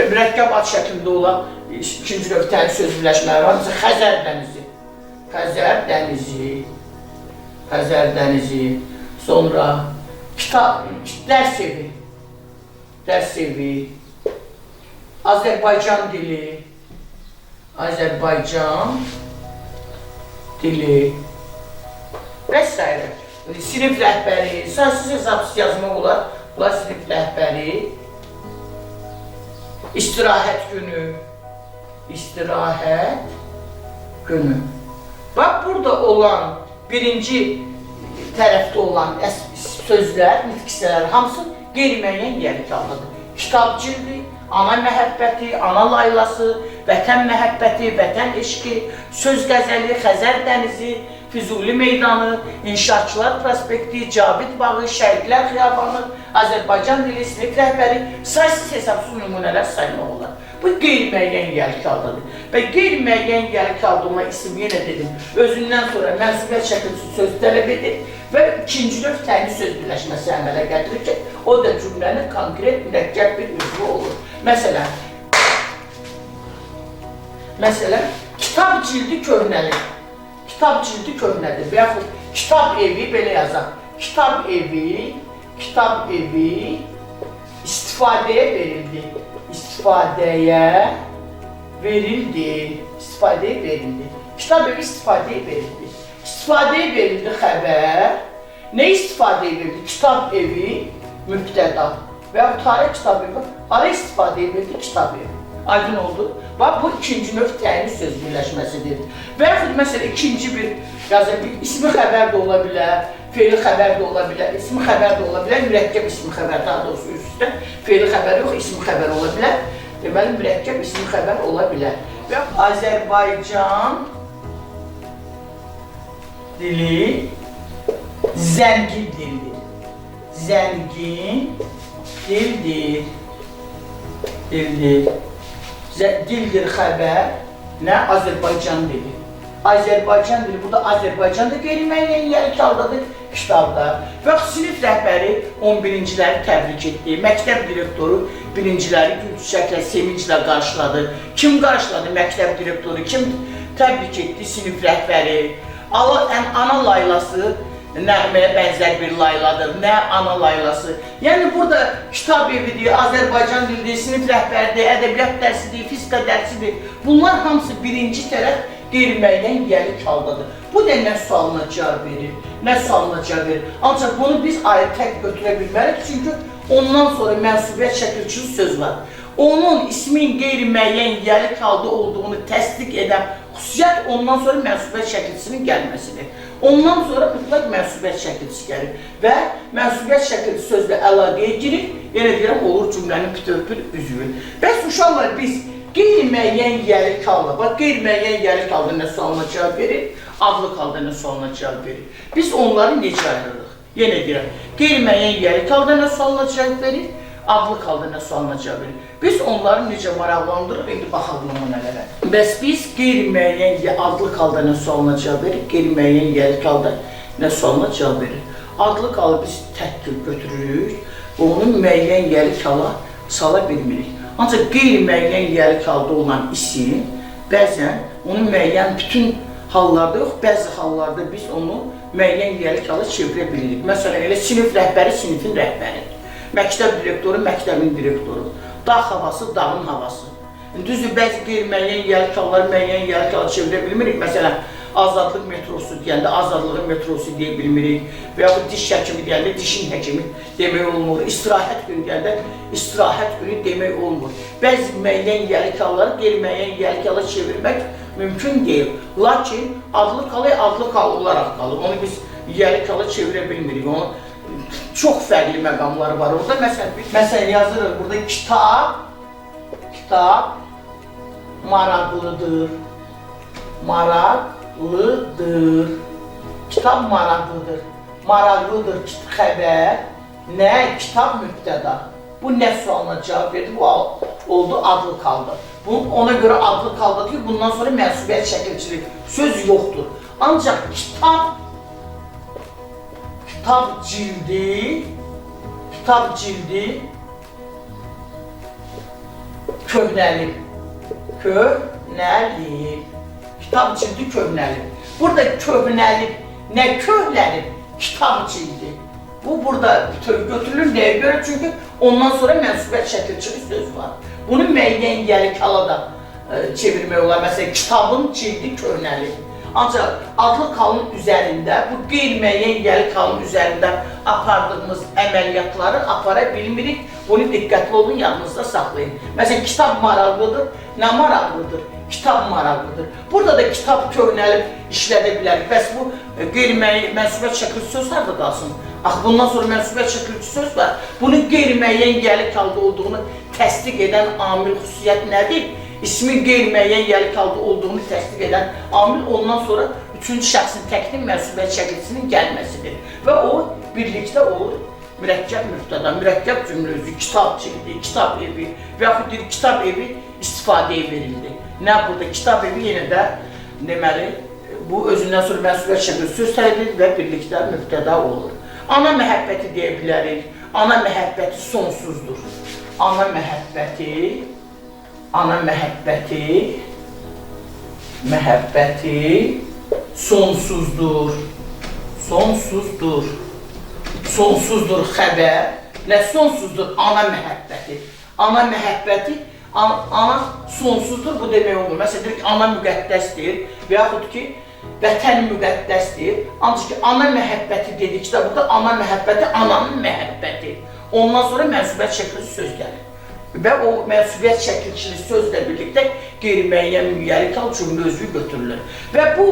Speaker 1: mürəkkəb ad şəklində olan ikinci növ təyin söz birləşmələri var. Məsələn, Xəzər dənizi, sonra kitab, dərs evi, Azərbaycan dili və s. Sinif rəhbəri, saysız hesabsız yazmaq olar. Bunlar sinif rəhbəri, istirahət günü. Bax, burada olan birinci tərəfdə olan sözlər, nitqisələr hamısı qeyri-müəyyən yəli kaldıdır. Kitab cildi, ana məhəbbəti, ana laylası, vətən məhəbbəti, vətən eşqi, söz qəzəli, Xəzər dənizi, Füzuli meydanı, İnşaatçılar prospekti, Cavid bağı, Şəhidlər xiyabanı, Azərbaycan dili, sinif rəhbəri, saysız hesabsız nümunələr saymaq olar. Bu qeyri-müəyyən yəli kaldıdır. Və qeyri-müəyyən yəli kaldığıma isim yenə dedim, özündən sonra mənsubiyyət şəkilçisi söz tələb edir və ikinci növ təyin söz birləşməsi əmələ gətirir ki, o da cümlənin konkret, mürəkkəb bir üzvü olur. Məsələn, kitab cildi köhnədir və yaxud kitab evi belə yazaq. Kitab evi istifadəyə verildi. İstifadəyə verildi. Kitab evi istifadəyə verildi. İstifadəyə verildi xəbər. Nə istifadəyə verildi? Kitab evi mübtəda və yaxud tarix kitab evi. Hara istifadəyə verildi? Kitab evi. Aydın oldu. Bax, bu ikinci növ təyini söz birləşməsidir. Və yaxud məsələn, ikinci bir ismi xəbər də ola bilər, fe'li xəbər də ola bilər, ismi xəbər də ola bilər, mürəkkəb ismi xəbər, daha doğrusu üst-üstə fe'li xəbər yox, ismi xəbər ola bilər. Deməli, mürəkkəb ismi xəbər ola bilər. Və Azərbaycan dili zəngin dildir. Dildir xəbər, nə? Azərbaycan dili. Azərbaycan dili, bu da Azərbaycan da qeyri-müəyyən yəli kaldadır kitabda. Və sinif rəhbəri 11-ciləri təbrik etdi, məktəb direktoru birinciləri gül çiçəklə, sevinclə qarşıladı. Kim qarşıladı məktəb direktoru, kim təbrik etdi sinif rəhbəri? Ana laylası nəğməyə bənzər bir layladır, nə ana laylası. Yəni, burada kitab evidir, Azərbaycan dilidir, sinif rəhbəridir, ədəbiyyat dərsidir, fizika dərsidir. Bunlar hamısı birinci tərəf qeyri-müəyyən yəli kaldadır. Bu da nə sualına cavab verir, Ancaq bunu biz ayrı tək götürə bilməliyik, çünki ondan sonra mənsubiyyət şəkilçili söz var. Onun ismin qeyri-müəyyən yəli kaldı olduğunu təsdiq edən xüsusiyyət ondan sonra mənsubiyyət şəkilçisinin gəlməsidir. Ondan sonra mütləq mənsubiyyət şəkilçisi gəlir və mənsubiyyət şəkilçisi sözlə əlaqəyə girir, yenə deyirəm, olur cümlənin bütöv üzvü. Bəs uşaqlar, biz qeyri-müəyyən yəli kaldı, bax, qeyri-müəyyən yəli kaldı nə sualına cavab verir, adlı kaldı nə sualına cavab verir. Biz onları necə ayırırıq? Yenə deyirəm, qeyri-müəyyən yəli kaldı nə sualına cavab verir, adlı kaldı nə sualına cavab verir. Biz onları necə maraqlandırırıq, indi baxaq nümunələrə. Bəs biz qeyri-müəyyən adlı kaldı nə sualına cavab verir, qeyri-müəyyən yəli kaldı nə sualına cavab verir. Adlı kalı biz təhkil götürürük və onun müəyyən yəli kala sala bilmirik. Ancaq qeyri-müəyyən yəli kaldı olan isim bəzən onun müəyyən bütün hallarda yox, bəzi hallarda biz onu müəyyən yiyəlik hala çevirə bilirik. Məsələn, elə sinif rəhbəri sinifin rəhbəridir. Məktəb direktoru məktəbin direktoru. Dağ havası dağın havası. Düzdür, bəzi qeyri-müəyyən yiyəlik halları müəyyən yiyəlik hala çevirə bilmirik. Məsələn, azadlıq metrosu deyəndə azadlığın metrosu deyə bilmirik. Və yaxud diş həkimi deyəndə dişin həkimi demək olmur. İstirahət günü deyəndə istirahət günü demək olmur. Bəzi müəyyən yiyəlik halları qeyri-müəyyən yiyəlik hala çevirmək mümkün deyil. Lakin adlı kal olaraq qalır. Onu biz yiyəlik hala çevirə bilmirik. Onun çox fərqli məqamları var orada. Məsələn, yazırıq burada kitab maraqlıdır. Maraqlıdır. Kitab maraqlıdır. Maraqlıdır xəbər. Nə? Kitab mübtəda. Bu nə sualına cavab verdi? Bu oldu adlı kaldı. Ona göre adlı kaldı ki bundan sonra mənsubiyyət şəkilçilik söz yoxdur. Ancaq kitab cildi köhnəlib. Kitab cildi köhnəlib. Burada köhnəlib, nə köhnəlib? Kitab cildi. Bu burada götürülür nəyə görə? Çünki ondan sonra mənsubiyyət şəkilçilik söz var. Bunu müəyyən yiyəlik halada çevirmək olar. Məsələn, kitabın cildi köhnəlib. Ancaq adlı kalın üzərində, bu qeyri-müəyyən yiyəlik halın üzərində apardığımız əməliyyatları apara bilmirik. Bunu diqqətli olun, yanınızda saxlayın. Məsələn, kitab maraqlıdır. Nə maraqlıdır? Kitab maraqlıdır. Burada da kitab köhnəlib işlədə bilərik. Bəs bu qeyri-müəyyən mənsubiyyət şəkilçi söz harada qalsın? Axı, bundan sonra mənsubiyyət şəkilçi söz var. Bunun qeyri-müəyyən yiyəlik halda olduğunu təsdiq edən amil xüsusiyyət nədir? İsmin qeyri-müəyyən yiyəlik halda olduğunu təsdiq edən amil ondan sonra üçüncü şəxsin təknin mənsubiyyət şəkilçisinin gəlməsidir. Və o, birlikdə olur mürəkkəb mübtəda, mürəkkəb cümlə özü, kitab cildi, kitab evi və yaxud deyir, kitab evi istifadəyə verildi. Nə burada? Kitab evi yenə də deməli, bu özündən sonra mənsubiyyət şəkilçisi söz tələb edir və birlikdə mübtəda olur. Ana məhəbbəti deyə bilərik. Ana məhəbbəti sonsuzdur. Ana məhəbbəti sonsuzdur. Sonsuzdur xəbər. Nə sonsuzdur? Ana məhəbbəti. Ana məhəbbəti, ana sonsuzdur, bu demək olmur. Məsələn, deyir ki, ana müqəddəsdir və yaxud ki, vətən müqəddəsdir. Ancaq ki, ana məhəbbəti dedikdə burada ana məhəbbəti, ananın məhəbbəti. Ondan sonra mənsubiyyət şəkilçisi söz gəlir. Və o mənsubiyyət şəkilçili sözlə birlikdə qeyri-müəyyən yiyəlik hal cümlə özü götürülür. Və bu,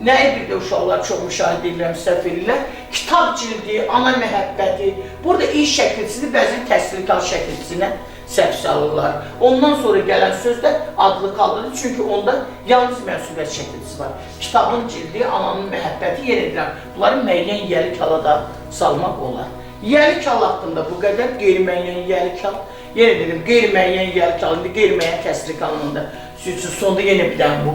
Speaker 1: nəyi bir də uşaqlar çox müşahidə edirlər, səhv edirlər? Kitab cildi, ana məhəbbəti, burada iş şəkilçisi bəzən təsdiq hal şəkilçisinə səhv salırlar. Ondan sonra gələn söz də adlı kaldır, çünki onda yalnız mənsubiyyət şəkilçisi var. Kitabın cildi, ananın məhəbbəti yer edirəm. Bunları müəyyən yiyəlik hala da salmaq olar. Yiyəlik hal haqqında bu qədər qeyri-müəyyən yiyəlik hal. Yenə dedim, qeyri-müəyyən yiyəlik hal, qeyri-müəyyən təsdiq halında. Sonda yenə bir dənə bu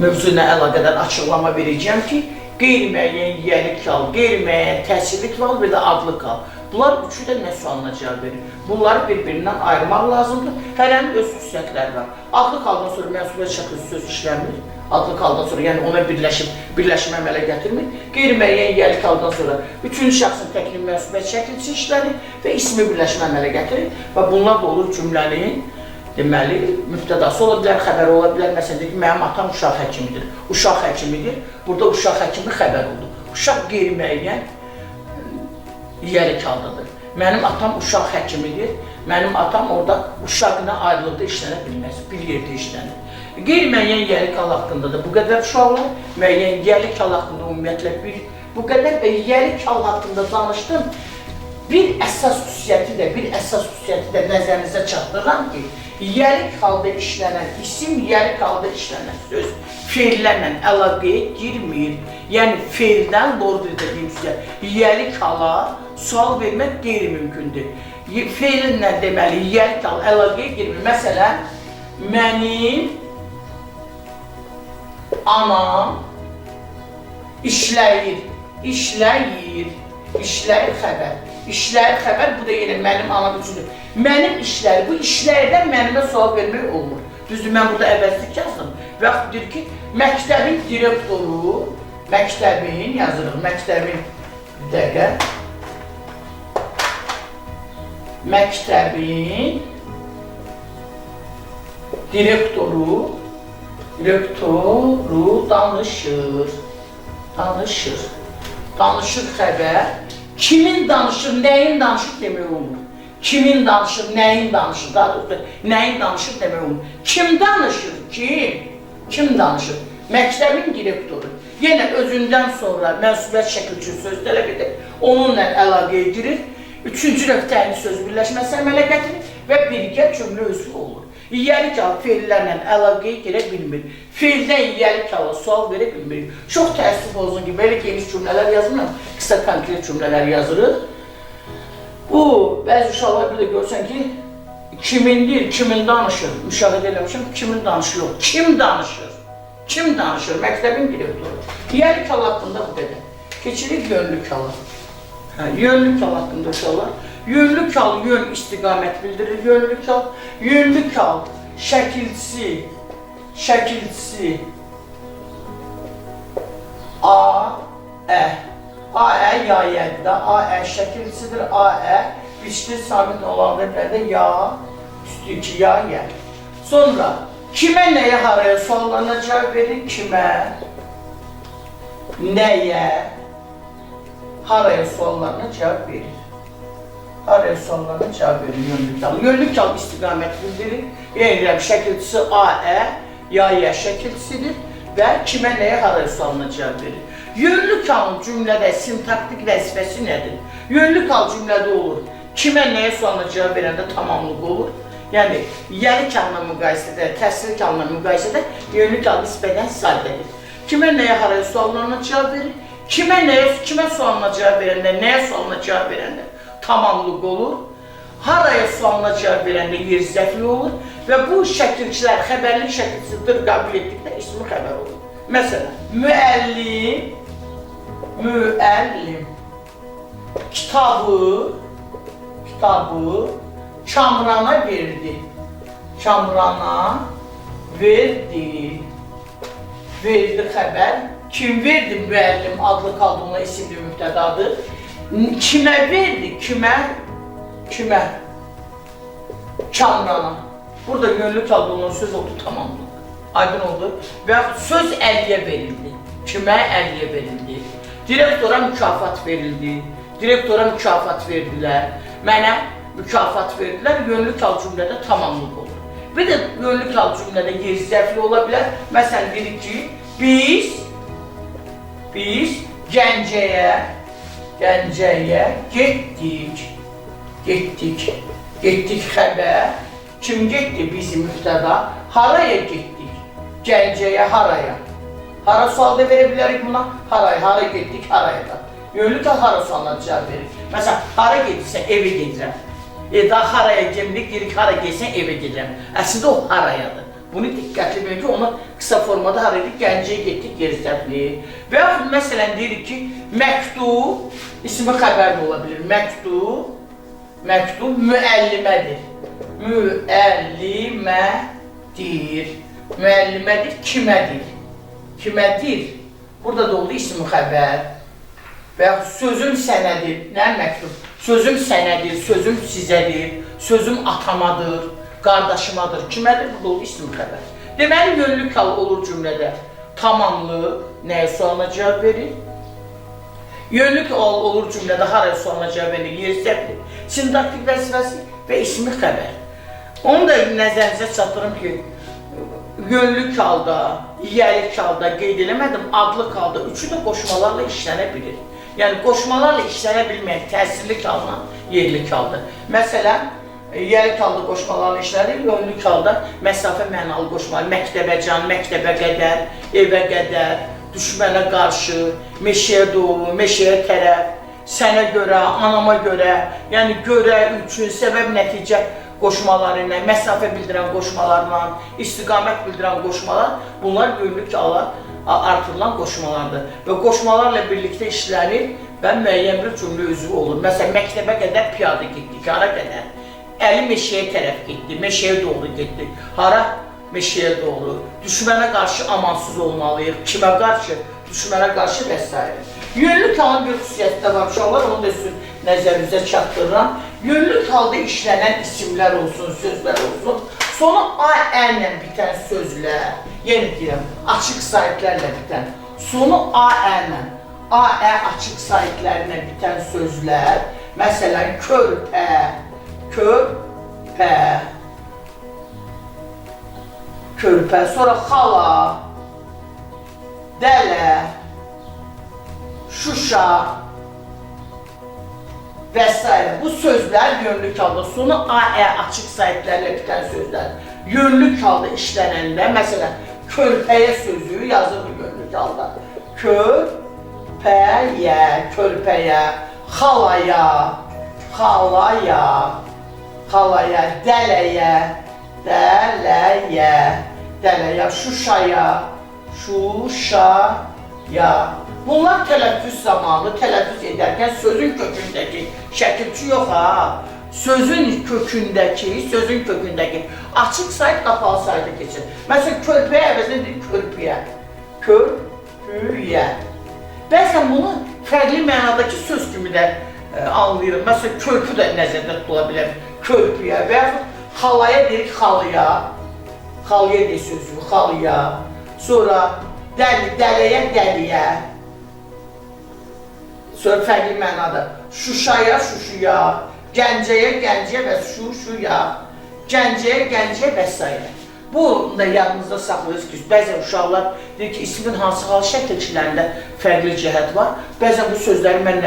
Speaker 1: mövzuna əlaqədar açıqlama verəcəm ki, qeyri-müəyyən yiyəlik hal, qeyri-müəyyən təsirlik hal və də adlı hal. Bunlar üçü də nə sualına cavab verir? Bunları bir-birindən ayırmaq lazımdır. Hərənin öz xüsusiyyətləri var. Adlı haldan sonra mənsubiyyət şəkilçisi söz işləmir. Adlı haldan sonra, yəni ona birləşmə əmələ gətirmir. Qeyri-müəyyən yiyəlik haldan sonra üçüncü şəxsin təknin mənsubiyyət şəkilçisi işlərir və ismi birləşmə əmələ gətirir. Və bunlar da olur cümlənin deməli, mübtədası ola bilər, xəbəri ola bilər. Məsələn, deyək ki, mənim atam uşaq həkimidir. Uşaq həkimidir. Burada uşaq həkimi xəbər oldu. Uşaq qeyri-müəyyən yiyəlik haldadır. Mənim atam uşaq həkimidir. Mənim atam orada uşaqla ayrılıqda işlənə bilməz. Bir yerdə işlənir. Qeyri-müəyyən yiyəlik hal haqqında da bu qədər uşaqlar, müəyyən yiyəlik hal haqqında ümumiyyətlə bu qədər və yiyəlik hal haqqında danışdım. Bir əsas xüsusiyyəti də nəzərinizə çatdırıram ki, yiyəlik halda işlənən isim, yiyəlik halda işlənən söz feillərlə əlaqəyə girmir. Yəni, feildən doğru dediyim sizə, yiyəlik hala sual vermək qeyri-mümkündür. Feillə deməli, yiyəlik hala əlaqəyə girmir. Məsələn, mənim anam işləyir xəbər. İşləyir xəbər, bu da yenə mənim anam üçündür. Mənim işləri, bu işlərdən mənimə sual vermək olmur. Düzdür, mən burada əvəzlik yazdım Və yaxud deyir ki, məktəbin direktoru, məktəbin yazırıq, məktəbin bir dəqiqə, məktəbin direktoru danışır xəbər. Kimin danışır, nəyin danışır demək olmur. Kimin danışır, nəyin danışır, daha doğrusu nəyin danışır demək olmur. Kim danışır, kim danışır? Məktəbin direktoru. Yenə özündən sonra mənsubiyyət şəkilçi söz tələb edir, onunla əlaqəyə girir. Üçüncü nöqtəyini söz birləşməsi əmələ gətirir və birgə cümlə üzvü olur. İyyəlik halı feillərlə əlaqəyə girə bilmir. Feildən iyyəlik halı sual verə bilmir. Çox təəssüf olsun ki, belə geniş cümlələr yazmıram, qısa konkret cümlələr yazırıq. Bu, bəzi uşaqlar bir də görsən ki, kimin deyil, kimin danışır, müşahidə eləmişəm, kimin danışır, yox, kim danışır? Kim danışır? Məktəbin direktoru. İyyəlik halı haqqında bu qədər. Keçirik yönlük halı. Yönlük hal haqqında uşaqlar. Yönlük hal, yön istiqamət bildirir yönlük hal. Yönlük hal, şəkilçisi A-Ə. A-Ə ya yədir, A-Ə şəkilçisidir, A-Ə biçli sabit olan rəqəmdə ya, üstü 2 ya yə. Sonra, kimə, nəyə, haraya suallarına cavab verir, kimə, nəyə, haraya suallarına cavab verir. Haraya suallarına cavab verir yönlük hal. Yönlük hal istiqamət bildirir. Yeniləm şəkilçisi A-Ə, ya-yə şəkilçisidir və kimə, nəyə, haraya sualına cavab verir. Yönlük halın cümlədə sintaktik vəzifəsi nədir? Yönlük hal cümlədə olur. Kimə, nəyə sualına cavab verəndə tamamlıq olur. Yəni, yəlik halına müqayisədə, təsdiq halına müqayisədə yönlük hal nisbətən sadədir. Kimə, nəyə, haraya suallarına cavab verir. Kimə sualına cavab verəndə, nəyə sualına cavab verəndə tamamlıq olur. Haraya sualına cavab verəndə yer zəfli olur və bu şəkilçilər xəbərlik şəkilçisidir qəbul etdikdə ismi xəbər olur. Məsələn, müəllim kitabı Kamrana verdi. Verdi xəbər. Kim verdi müəllim adlı kaldığına isimli mübtədadır. Kimə verdi? Kimə? Kamrana. Burada yönlük kaldığına söz oldu, tamamlıq. Aydın oldu. Və söz əliyə verildi. Kimə əliyə verildi? Direktora mükafat verildi. Direktora mükafat verdilər. Mənə mükafat verdilər. Yönlük hal cümlədə tamamlıq olur. Bir də yönlük hal cümlədə yer zəfli ola bilər. Məsələn, dedik ki, biz Gəncəyə getdik xəbər. Kim getdi? Bizim mübtəda. Haraya getdik? Gəncəyə, haraya? Hara sual da verə bilərik buna? Hara getdik, haraya da. Yönlük hal hara sualına cavab verir. Məsələn, hara gedirsən, evə gedirəm. Daha haraya gemirik, deyirik, hara gelsən, evə gedirəm. Əslində o harayadır. Bunu diqqətli bilin ki, onu qısa formada haraydık, Gəncəyə getdik, geri zəfli. Və yaxud məsələn deyirik ki, məktub, ismi xəbər də ola bilir. Məktub müəllimədir. Müəllimədir, kimədir? Burada da oldu ismi xəbər. Və yaxud sözüm sənədir, nə məktub? Sözüm sənədir, sözüm sizədir, sözüm atamadır, qardaşımadır. Kimədir? Burada oldu ismi xəbər. Deməli, yönlük hal olur cümlədə. Tamamlıq, nəyə sualına cavab verir? Yönlük hal olur cümlədə, haraya sualına cavab verir? Yer zəfli, sintaktik vəzifəsi və ismi xəbər. Onu da nəzərinizə çatdırım ki, yönlük halda, yiyəlik halda qeyd eləmədim, adlıq halda üçü də qoşmalarla işlənə bilir. Yəni, qoşmalarla işlənə bilməyən təsirlik halına yerlik haldır. Məsələn, yiyəlik halda qoşmalarla işlənir, yönlük halda məsafə mənalı qoşmalar, məktəbə can, məktəbə qədər, evə qədər, düşmənə qarşı, meşəyə doğru, meşəyə tərəf, sənə görə, anama görə, yəni görə, üçün, səbəb, nəticə qoşmaları ilə, məsafə bildirən qoşmalarla, istiqamət bildirən qoşmalar, bunlar yönlük hala artırılan qoşmalardır. Və qoşmalarla birlikdə işlənir və müəyyən bir cümlə üzvü olur. Məsələn, məktəbə qədər piyada getdik, hara qədər? Əli meşəyə tərəf getdi, meşəyə doğru getdik. Hara? meşəyə doğru. Düşmənə qarşı amansız olmalıyıq. Kimə qarşı? Düşmənə qarşı və s. Yönlük halın bir xüsusiyyəti də var uşaqlar, onu da sizin nəzərinizə çatdırıram. Yönlük halda işlənən isimlər olsun, sözlər olsun. Sonu A-ə ilə bitən sözlər, yenə deyirəm, açıq sahiblərlə bitən. Sonu A-ə ilə, A-ə açıq sahiblərlə bitən sözlər, məsələn, körpə, körpə, körpə, sonra xala, dələ, Şuşa və s. Bu sözlər yönlük halda, sonu A-ə açıq sahiblərlə bitən sözlər yönlük halda işlənəndə, məsələn, körpəyə sözü yazılır yönlük halda. Körpəyə, körpəyə, xalaya, xalaya, xalaya, dələyə, dələyə, dələyə, Şuşaya, Şuşaya. Bunlar tələffüz zamanı, tələffüz edərkən sözün kökündəki, şəkilçi yox ha, sözün kökündəki açıq sayt, qapalı sayta keçir. Məsələn, körpəyə əvəzində deyir körpüyə, körpüyə. Bəzən bunu fərqli mənadakı söz kimi də anlayırım. Məsələn, körpü də nəzərdə tutula bilər, körpüyə və yaxud xalaya deyirik xalıya, xalıya deyir sözü, xalıya. Sonra dələyə, dəliyə. Sonra fərqli mənada Şuşaya, Şuşuya, Gəncəyə, Gəncəyə və Şuşuya, Gəncəyə, Gəncəyə və s. Bunu da yadınızda saxlayırız ki, bəzən uşaqlar deyir ki, ismin hansı hal şəkilçilərində fərqli cəhət var. Bəzən bu sözləri mən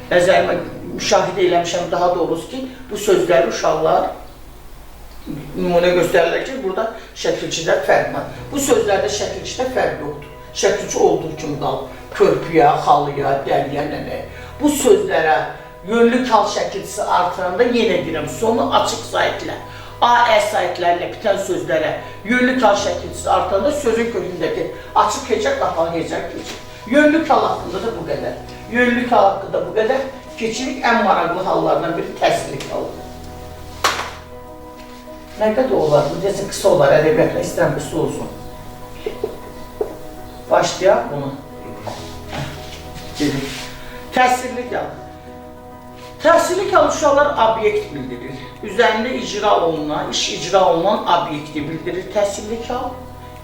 Speaker 1: nəzərimə müşahidə eləmişəm, daha doğrusu ki, bu sözləri uşaqlar nümunə göstərirlər ki, burada şəkilçidə fərq var. Bu sözlərdə şəkilçidə fərq yoxdur. Şəkilçi olduğu kimi qalıb. Körpüyə, xalıya, dəliyə, nənə. Bu sözlərə yönlük hal şəkilçisi artıranda yenə deyirəm, sonu açıq saytlə, A-ə saytlərlə bitən sözlərə yönlük hal şəkilçisi artıranda sözün kökündəki açıq hecə, qapalı hecə keçir. Yönlük hal haqqında da bu qədər. Yönlük hal haqqında bu qədər. Keçirik ən maraqlı hallardan biri təsirlik halıdır. Nə qədər olar? Bu desin qısa olar, ədəbiyyatla istəyən qısa olsun. Başlayaq bunu. Təsirlik hal. Təsirlik hal uşaqlar obyekt bildirir. Üzərində icra olunan, iş icra olunan obyekti bildirir təsirlik hal.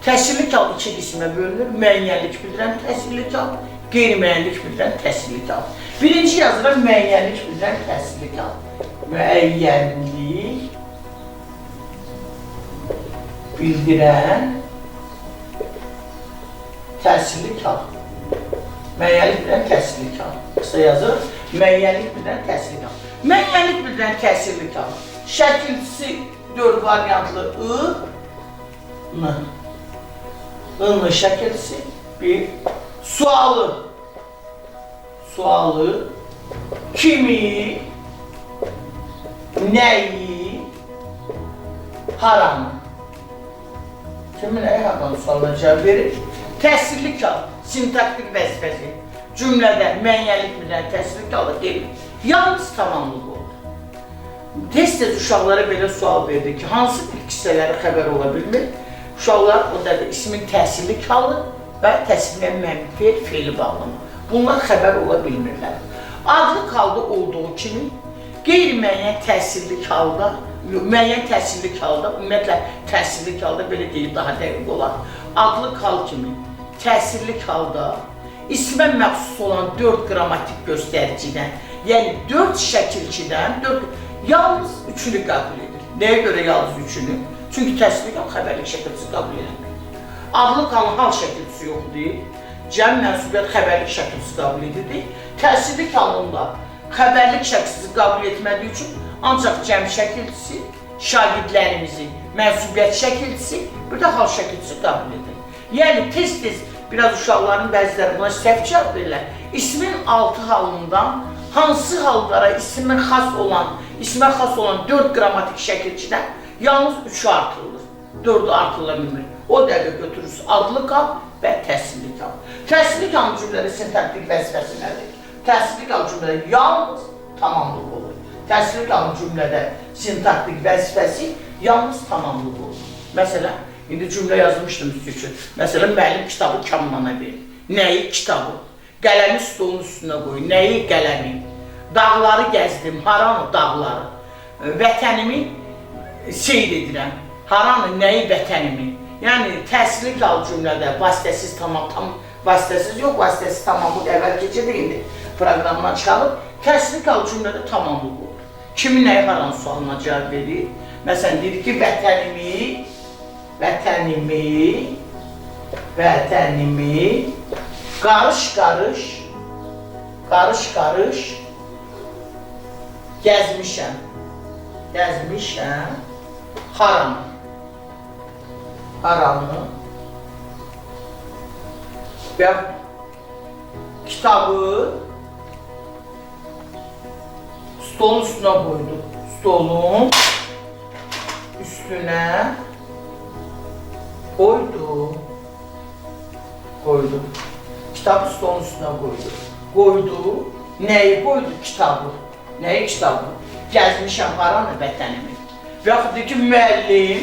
Speaker 1: Təsirlik hal iki qismə bölünür. Müəyyənlik bildirən təsirlik hal, qeyri-müəyyənlik bildirən təsirlik hal. Birinci yazıram müəyyənlik bildirən təsirlik hal. Müəyyənlik bildirən təsirlik hal. Müəyyənlik bildirən təsirlik hal. Qısa yazır. Müəyyənlik bildirən təsirlik hal. Müəyyənlik bildirən təsirlik hal. Şəkilçisi 4 variantlı I-N. I-N şəkilçisi 1. Sualı. Sualı. Kimi, nəyi, haramı. Kimi, nəyi, haramı sualına cavab verir. Təsirlik hal. Sintaktik vəzifəsi. Cümlədə müəyyənlik bildirən təsirlik halı deyil. Yalnız tamamlıq olur. Tez-tez uşaqlara belə sual verdi ki, hansı bir hissələri xəbər ola bilmir? Uşaqlar o da ismin təsirlik halı və təsirliyə mənfi feili bağlamı. Bunlar xəbər ola bilmirlər. Adlıq halda olduğu kimi, qeyri-müəyyən təsirlik halda, müəyyən təsirlik halda, ümumiyyətlə təsirlik halda belə deyil, daha dəqiq olar. Adlıq hal kimi, təsirlik halda ismə məxsus olan 4 qrammatik göstəricidən, yəni 4 şəkilçidən, yalnız 3-ünü qəbul edir. Nəyə görə yalnız 3-ünü? Çünki təsirlik hal xəbərlik şəkilçisi qəbul edilmir. Adlıq halın hal şəkilçisi yoxdur. Cəm mənsubiyyət xəbərlik şəkilçisi qəbul edir. Təsirlik halında xəbərlik şəkilçisi qəbul etmədiyi üçün ancaq cəm şəkilçisi, şagirdlərimizin mənsubiyyət şəkilçisi, bir də hal şəkilçisi qəbul edir. Yəni tez-tez biraz uşaqların bəziləri buna səhv cavab verirlər. İsmin 6 halından hansı hallara ismə xas olan 4 qrammatik şəkilçidən yalnız 3-ü artırılır. 4-ü artırıla bilmir. O dəqiqə götürürsünüz adlıq hal və təsirlik hal. Təsirlik hal cümlədə sintaktik vəzifəsi nədir? Təsirlik hal cümlədə yalnız tamamlıq olur. Təsirlik hal cümlədə sintaktik vəzifəsi yalnız tamamlıq olur. Məsələn, İndi cümlə yazmışdım üstü üçün. Məsələn, müəllim kitabı Kamrana verir. Nəyi kitabı? Qələmi stolun üstünə qoy. Nəyi qələmi? Dağları gəzdim. Haranı dağları? Vətənimi seyr edirəm. Haranı, nəyi vətənimi? Yəni, təsirli qal cümlədə vasitəsiz tamam, vasitəsiz yox, vasitəsiz tamamlıq əvvəl keçirdik indi proqramdan çıxalıb. Təsirli qal cümlədə tamamlıq olur. Kimin nəyi haranı sualına cavab verir? Məsələn, deyir ki, vətənimi qarış-qarış gəzmişəm haranı və kitabı stolun üstünə qoydum. Stolun üstünə qoydu. Kitabı stolun üstünə qoydu. Nəyi qoydu? Kitabı. Nəyi kitabı? Gəzmişəm haranı vətənimi. Və yaxud ki, müəllim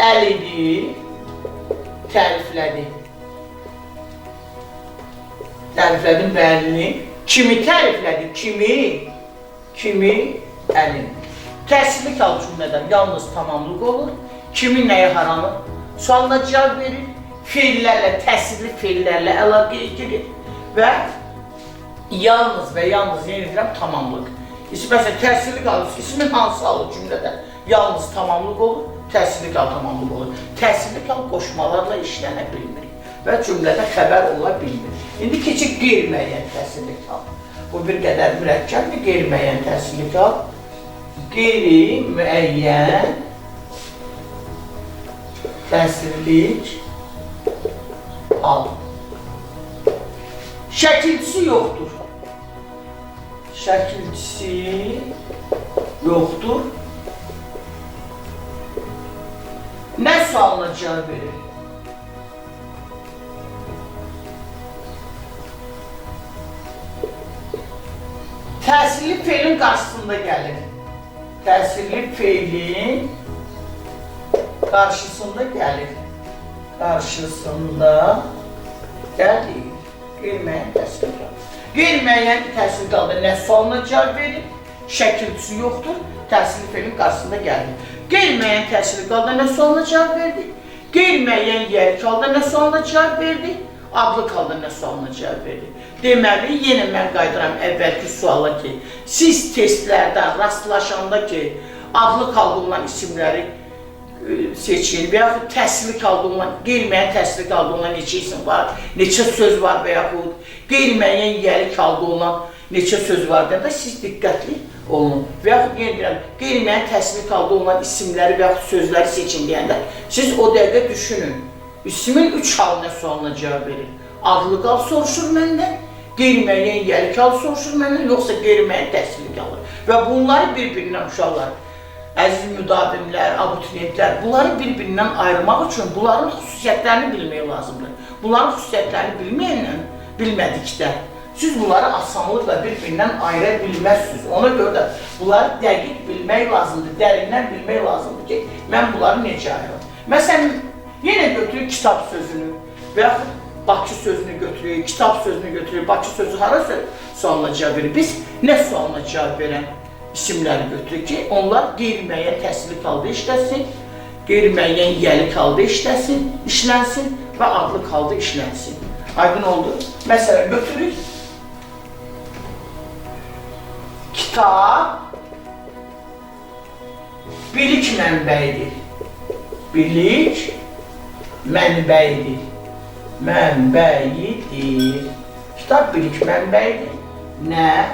Speaker 1: Əlini təriflədi. Təriflədi müəllimi. Kimi təriflədi? Kimi? Əlini. Təsirli qal cümlədən yalnız tamamlıq olur. Kimin nəyi haranı? Sualına cavab verir. Feillərlə, təsirli feillərlə əlaqəyə girir. Və yalnız yenə deyirəm tamamlıq. Məsələn, təsirli qal, ismin hansı alır cümlədə? Yalnız tamamlıq olur, təsirli qal tamamlıq olur. Təsirli qal qoşmalarla işlənə bilmir və cümlədə xəbər ola bilmir. İndi keçək qeyri-müəyyən təsirli qal. Bu bir qədər mürəkkəbdir, qeyri-müəyyən təsirli qal. Qeyri-müəyyən təsirlik qal. Şəkilçisi yoxdur. Nə sualına cavab verir? Təsirli feilin qarşısında gəlir. Təsirli feilin qarşısında gəlir. Qeyri-müəyyən təsirli qal. Qeyri-müəyyən təsirli qalda nə sualına cavab verir? Şəkilçisi yoxdur, təsirli feilin qarşısında gəlir. Qeyri-müəyyən təsirli qalda nə sualına cavab verdi? Qeyri-müəyyən yeri qalda nə sualına cavab verdi? Adlı qalda nə sualına cavab verdi? Deməli, yenə mən qaydıram əvvəlki suala ki, siz testlərdən rastlaşanda ki, adlı qalda olan isimləri seçin və yaxud təsirli qalda olan, qeyri-müəyyən təsirli qalda olan neçə isim var, neçə söz var və yaxud qeyri-müəyyən yeri qalda olan neçə söz var deyəndə siz diqqətli olun. Və yaxud qeyri-müəyyən təsirli qalda olan isimləri və yaxud sözləri seçin deyəndə siz o dəqiqə düşünün. İsmin 3 halına sualına cavab verir. Adlı qal soruşur məndən, qeyri-müəyyən yeri qal soruşur məndən, yoxsa qeyri-müəyyən təsirli qalır. Və bunları bir-birindən uşaqlar, əziz müdavimlər, abituriyentlər, bunları bir-birindən ayırmaq üçün bunların xüsusiyyətlərini bilmək lazımdır. Bunların xüsusiyyətlərini bilmədikdə siz bunları asanlıqla bir-birindən ayıra bilməzsiniz. Ona görə də bunları dəqiq bilmək lazımdır, dərindən bilmək lazımdır ki, mən bunları necə ayırım. Məsələn, yenə götürük kitab sözünü və yaxud Bakı sözünü götürük, kitab sözünü götürük, Bakı sözü hara sualına cavab verir? Biz nə sualına cavab verən isimləri götürük ki, onlar qeyri-müəyyən təsirli qalda işləsin, qeyri-müəyyən yəli qalda işlənsin və adlı qalda işlənsin. Aydın oldu. Məsələn, götürük. Kitab bilik mənbəyidir. Bilik mənbəyidir. Kitab bilik mənbəyidir. Nə?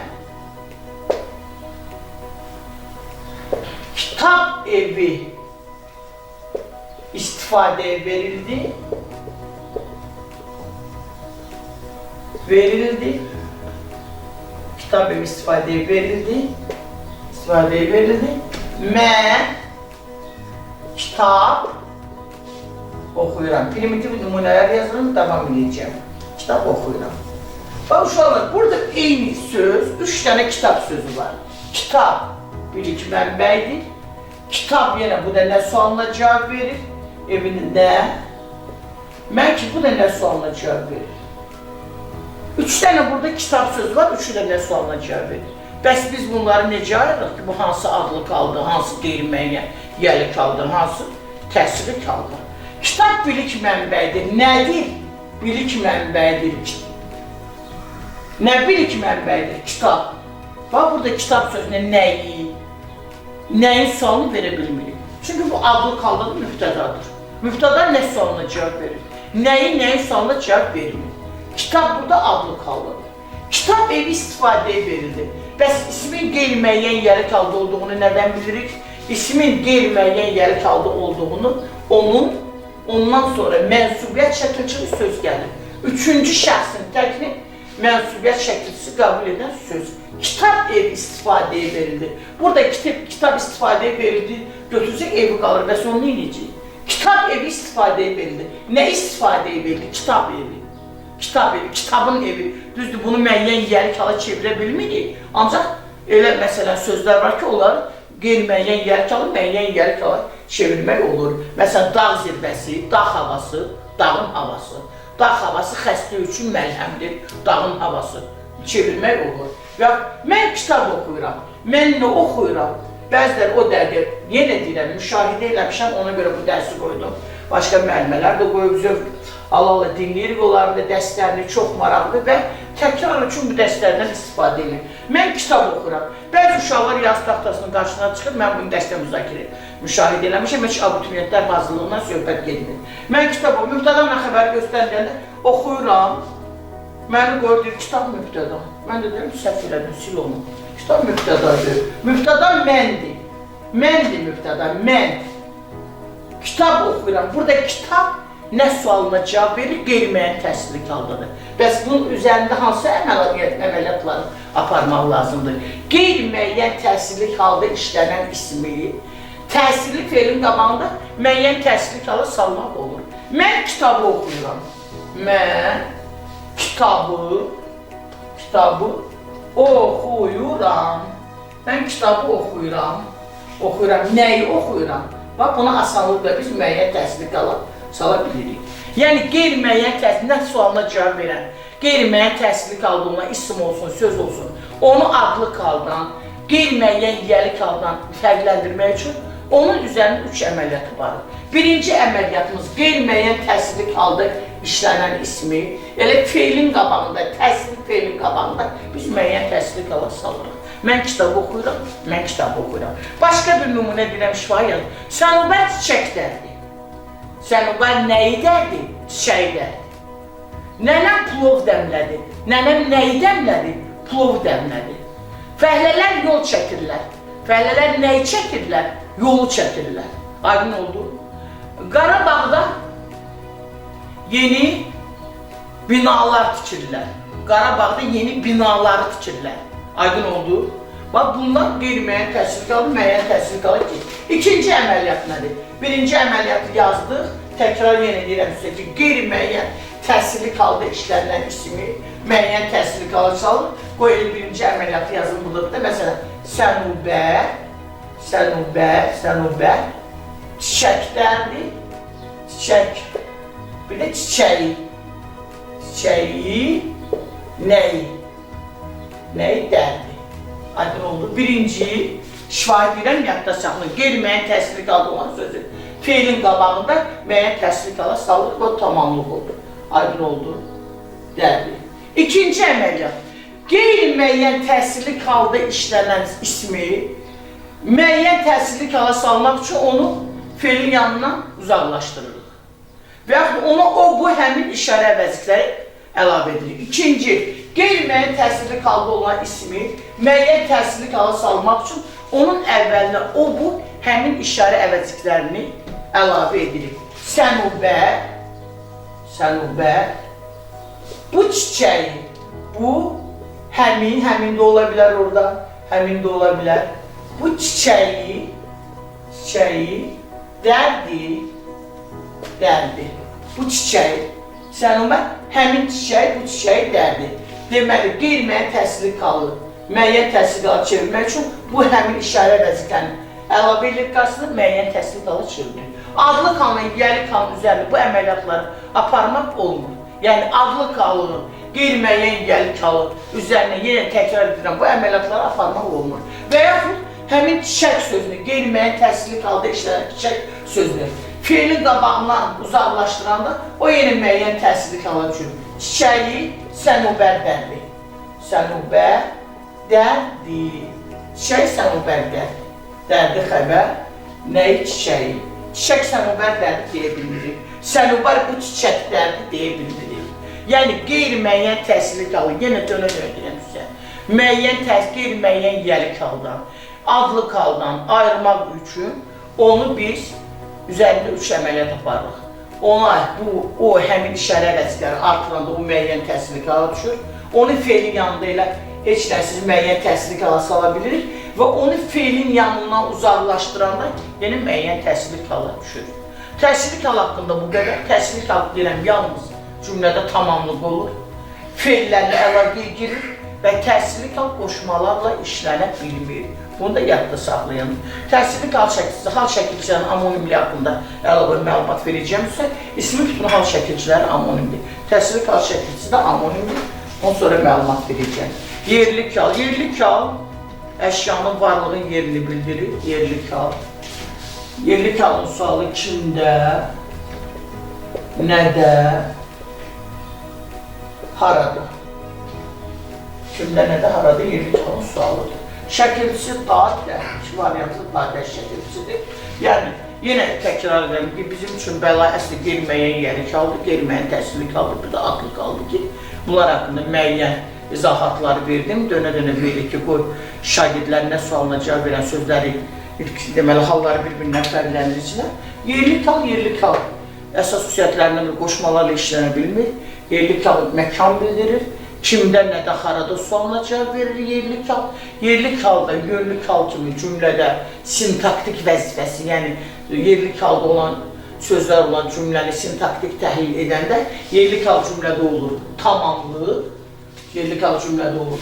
Speaker 1: Kitab evi istifadəyə verildi. Kitab evi istifadəyə verildi. Mən kitab oxuyuram. Primitiv nümunələr yazırım, davam edəcəm. Kitab oxuyuram. Bax uşaqlar, burada eyni söz, 3 dənə kitab sözü var. Kitab bilik mənbəyidir. Kitab yenə bu da nə sualına cavab verir? Evində. Mən ki, bu da nə sualına cavab verir? 3 dənə burada kitab sözü var, 3 də nə sualına cavab verir? Bəs biz bunları necə ayırıq ki, bu hansı adlı qaldı, hansı qeyri-müəyyən yəli qaldı, hansı təsiri qaldı? Kitab bilik mənbəyidir. Nədir? Bilik mənbəyidir. Nə bilik mənbəyidir? Kitab. Bax, burada kitab sözünə nəyi, nəyin sualını verə bilmirik. Çünki bu adlı qaldığı mübtədadır. Mübtəda nə sualına cavab verir? Nəyin sualına cavab vermir. Kitab burada adlı qaldıdır. Kitab evi istifadəyə verildi. Bəs ismin qeyri-müəyyən yəli qaldı olduğunu nədən bilirik? İsmin qeyri-müəyyən yəli qaldı olduğunu, ondan sonra mənsubiyyət şəkilçili söz gəlir. Üçüncü şəxsin təkini mənsubiyyət şəkilçisi qəbul edən söz. Kitab evi istifadəyə verildi. Burada kitab istifadəyə verildi, götürsək evi qalır. Bəs onu neyəcək? Kitab evi istifadəyə verildi. Nə istifadəyə verildi? Kitab evi. Kitab evi, kitabın evi. Düzdür, bunu müəyyən yəli kala çevirə bilmirik. Ancaq elə məsələn sözlər var ki, onlar qeyri-müəyyən yəli kala, müəyyən yəli kala çevirmək olur. Məsələn, dağ zirvəsi, dağ havası, dağın havası. Dağ havası xəstə üçün məlhəmdir, dağın havası çevirmək olur. Və mən kitab oxuyuram, mən nə oxuyuram? Bəziləri o dərdə, yenə deyirəm, müşahidə eləmişəm, ona görə bu dərsi qoydum. Başqa müəllimələr də qoyub zövq. Allah dinləyirik, onların da dərslərini çox maraqlı və təkrar üçün bu dərslərdən istifadə edir. Mən kitab oxuram. Bəzi uşaqlar yaz taxtasının qarşısına çıxıb, mən bunu dərsdə müşahidə eləmişəm, heç abituriyentlər hazırlığından söhbət gedmir. Mən kitab oxuyuram, mübtədanla xəbəri göstəriləndə oxuyuram. Məni qoyur, deyir, kitab mübtəda. Mən də deyirəm, səhv elədim, sil onu. Kitab mübtədadır. Mübtəda məndir. Məndir mübtəda, mən. Kitab oxuyuram. Burada kitab nə sualına cavab verir, qeyri-müəyyən təsirli qaldıdır. Bəs bunun üzərində hansı əməliyyatları aparmaq lazımdır? Qeyri-müəyyən təsirli halda işlənən ismi, təsirli feilin qabağında müəyyən təsirli hala salmaq olur. Mən kitabı oxuyuram. Mən kitabı oxuyuram. Mən kitabı oxuyuram. Oxuyuram. Nəyi oxuyuram? Bax, buna asanlıqla biz müəyyən təsirli hala sala bilirik. Yəni, qeyri-müəyyən təsirli sualına cavab verən, qeyri-müəyyən təsirli qaldığına isim olsun, söz olsun, onu adlı qaldan, qeyri-müəyyən yəli qaldan fərqləndirmək üçün onun üzərində 3 əməliyyatı var. Birinci əməliyyatımız qeyri-müəyyən təsirli qaldı işlənən ismi, elə feilin qabağında, təsirli feilin qabağında biz müəyyən təsirli qala salırıq. Mən kitabı oxuyuram, mən kitabı oxuyuram. Başqa bir nümunə deyirəm, şifahiyyat. Sənubər çiçək dərdi. Sənubər nəyi dərdi? Çiçəyi dərdi. Nənəm plov dəmlədi. Nənəm nəyi dəmlədi? Plov dəmlədi. Fəhlələr yol çəkirlər. Fəhlələr nəyi çəkirlər? Yolu çəkirlər. Aydın oldu. Qarabağda yeni binalar tikirlər. Qarabağda yeni binaları tikirlər. Aydın oldu. Bax, bunlar qeyri-müəyyən təsirli qalır, müəyyən təsirli qalır ki, ikinci əməliyyat nədir? Birinci əməliyyatı yazdıq, təkrar yenə deyirəm sizə ki, qeyri-müəyyən təsirli qaldı işlənilən ismi, müəyyən təsirli qalır salır. Qoy elə birinci əməliyyatı yazın burada da, məsələn, sənubər, çiçəkdəndir, çiçək, bir də çiçəyi, nəyi dərdi? Aydın oldu. Birinci, şifahi deyirəm, yadda saxlayın, qeyri-müəyyən təsirli qaldı olan sözü. Feilin qabağında müəyyən təsirli qala salır və tamamlıq oldu. Aydın oldu. Dərdi. İkinci əməliyyat, qeyri-müəyyən təsirli qaldı işlənən ismi, müəyyən təsirli qala salmaq üçün onu feilin yanından uzaqlaşdırırıq. Və yaxud ona bu həmin işarə əvəzlikləri əlavə edilir. İkinci, qeyri-müəyyən təsirli qaldı olan ismi müəyyən təsirli qala salmaq üçün onun əvvəlinə bu həmin işarə əvəzliklərini əlavə edilir. Sənubər, bu çiçəyi, bu həmin də ola bilər orada, həmin də ola bilər. Bu çiçəyi, dərdi, bu çiçəyi, sənubər, həmin çiçəyi, bu çiçəyi dərdi. Deməli, qeyri-müəyyən təsirli qalır, müəyyən təsirli qala çevirmək üçün bu həmin işarə vəzifəni əlavə edilir, qarşısında müəyyən təsir qalı çürüdür. Adlı kanın, yəli kanın üzərində bu əməliyyatları aparmaq olmur. Yəni, adlı kalı, qeyri-müəyyən yəli kalı üzərinə yenə təkrar edirəm, bu əməliyyatları aparmaq olmur. Və yaxud həmin çiçək sözünü, qeyri-müəyyən təsirli qalda işlənən çiçək sözünü fiilin qabağından uzaqlaşdıranda o yenə müəyyən təsirli qala düşür. Çiçəyi sənubərlərdir. Sənubərlərdir. Çiçək sənubərlər. Dərdi xəbər, nəyi çiçəyi? Çiçək sənubərlərdir deyə bilmirik. Sənubər bu çiçəklərdir deyə bilmirik. Yəni, qeyri-müəyyən təsirli qalı, yenə dönə-dönə deyəm sizə. Müəyyən təsir, qeyri-müəyyən yəli qaldan, adlı qaldan ayırmaq üçün onu biz üzərində 3 əməliyyat aparırıq. Ona, o həmin işarə vəsiləri artıranda o müəyyən təsirli qala düşür. Onu feilin yanında elə heç nəsiz müəyyən təsirli qala sala bilirik və onu feilin yanından uzaqlaşdıranda yenə müəyyən təsirli qala düşür. Təsirli qal haqqında bu qədər. Təsirli qal deyirəm, yalnız cümlədə tamamlıq olur. Feillərlə əlaqəyə girir və təsirli qal qoşmalarla işlənə bilmir. Bunu da yadda saxlayın. Təsirli qal şəkilçisi, hal şəkilçilərin amonimliyi haqqında əlavə məlumat verəcəmsə, ismi bütün hal şəkilçiləri amonimdir. Təsirli qal şəkilçisi də amonimdir. Ondan sonra məlumat verəcəm. Yerli kal. Yerli kal əşyanın varlığın yerini bildirir. Yerli kal. Yerli kalın sualı kimdə, nədə, haradır? Kimdə, nədə, haradır? Yerli kalın sualıdır. Şəkilçisi dadə, 2 variantlı dadə şəkilçisidir. Yəni, yenə təkrar edirəm ki, bizim üçün bəla əsli qeyri-müəyyən yəli kaldır, qeyri-müəyyən təsirli kaldır, bir də adlı kaldır ki, bunlar haqqında müəyyən izahatları verdim. Dönə-dönə veririk ki, qoy şagirdlər nə sualına cavab verən sözləri deməli, halları bir-birindən fərqləndiricilər. Yerli kal əsas xüsusiyyətlərindən qoşmalarla işlənə bilmir. Yerli kal məkan bildirir. Kimdə, nədə, harada sualına cavab verir yerli kal. Yerli kalda, yönlü kal kimi cümlədə sintaktik vəzifəsi, yəni yerli kalda olan sözlər olan cümləni sintaktik təhlil edəndə yerli kal cümlədə olur tamamlıq, yerli kal cümlədə olur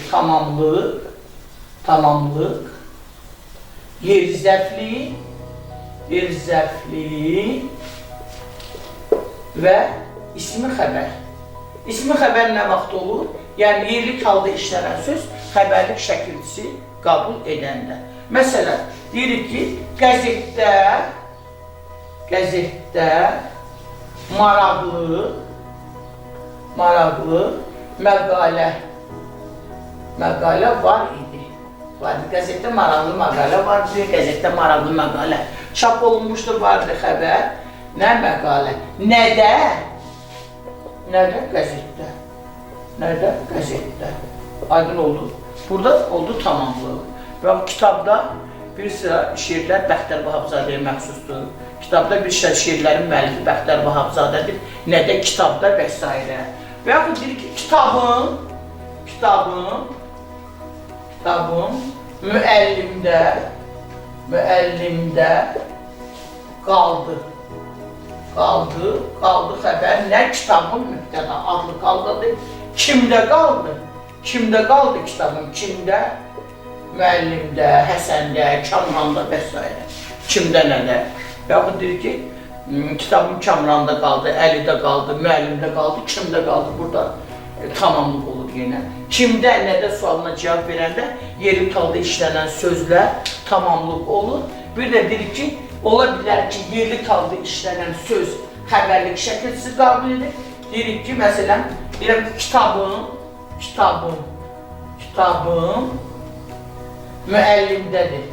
Speaker 1: tamamlıq, yer zərfliyi və ismi xəbər. İsmi xəbər nə vaxt olur? Yəni, yerli kalda işlənən söz xəbərlik şəkilçisi qəbul edəndə. Məsələn, deyirik ki, qəzetdə maraqlı məqalə var idi. Qəzetdə maraqlı məqalə var idi, qəzetdə maraqlı məqalə çap olunmuşdur, vardı xəbər. Nə məqalə? Nədə qəzetdə? Nədə qəzetdə? Aydın oldu. Burada oldu tamamlıq. Və bu kitabda bir sıra şeirlər Bəxtər Vahabzadəyə məxsusdur. Kitabda bir sıra şeirlərin müəllifi Bəxtər Vahabzadədir. Nədə kitabda və s. Və yaxud deyir ki, kitabın müəllimdə qaldı xəbər. Nə kitabın mübtəda adlı qaldadır? Kimdə qaldı? Kimdə qaldı kitabın? Kimdə? Müəllimdə, Həsəndə, Kamranda və s. Kimdə, nədə? Və yaxud deyir ki, kitabın Kamranda qaldı, Əlidə qaldı, müəllimdə qaldı, kimdə qaldı? Burada tamamlıq olur yenə. Kimdə, nədə sualına cavab verəndə yerli kalda işlənən sözlər tamamlıq olur. Bir də deyir ki, ola bilər ki, yerli kalda işlənən söz xəbərlik şəkilçisi qəbul edir. Deyirik ki, məsələn, kitabın müəllimdədir.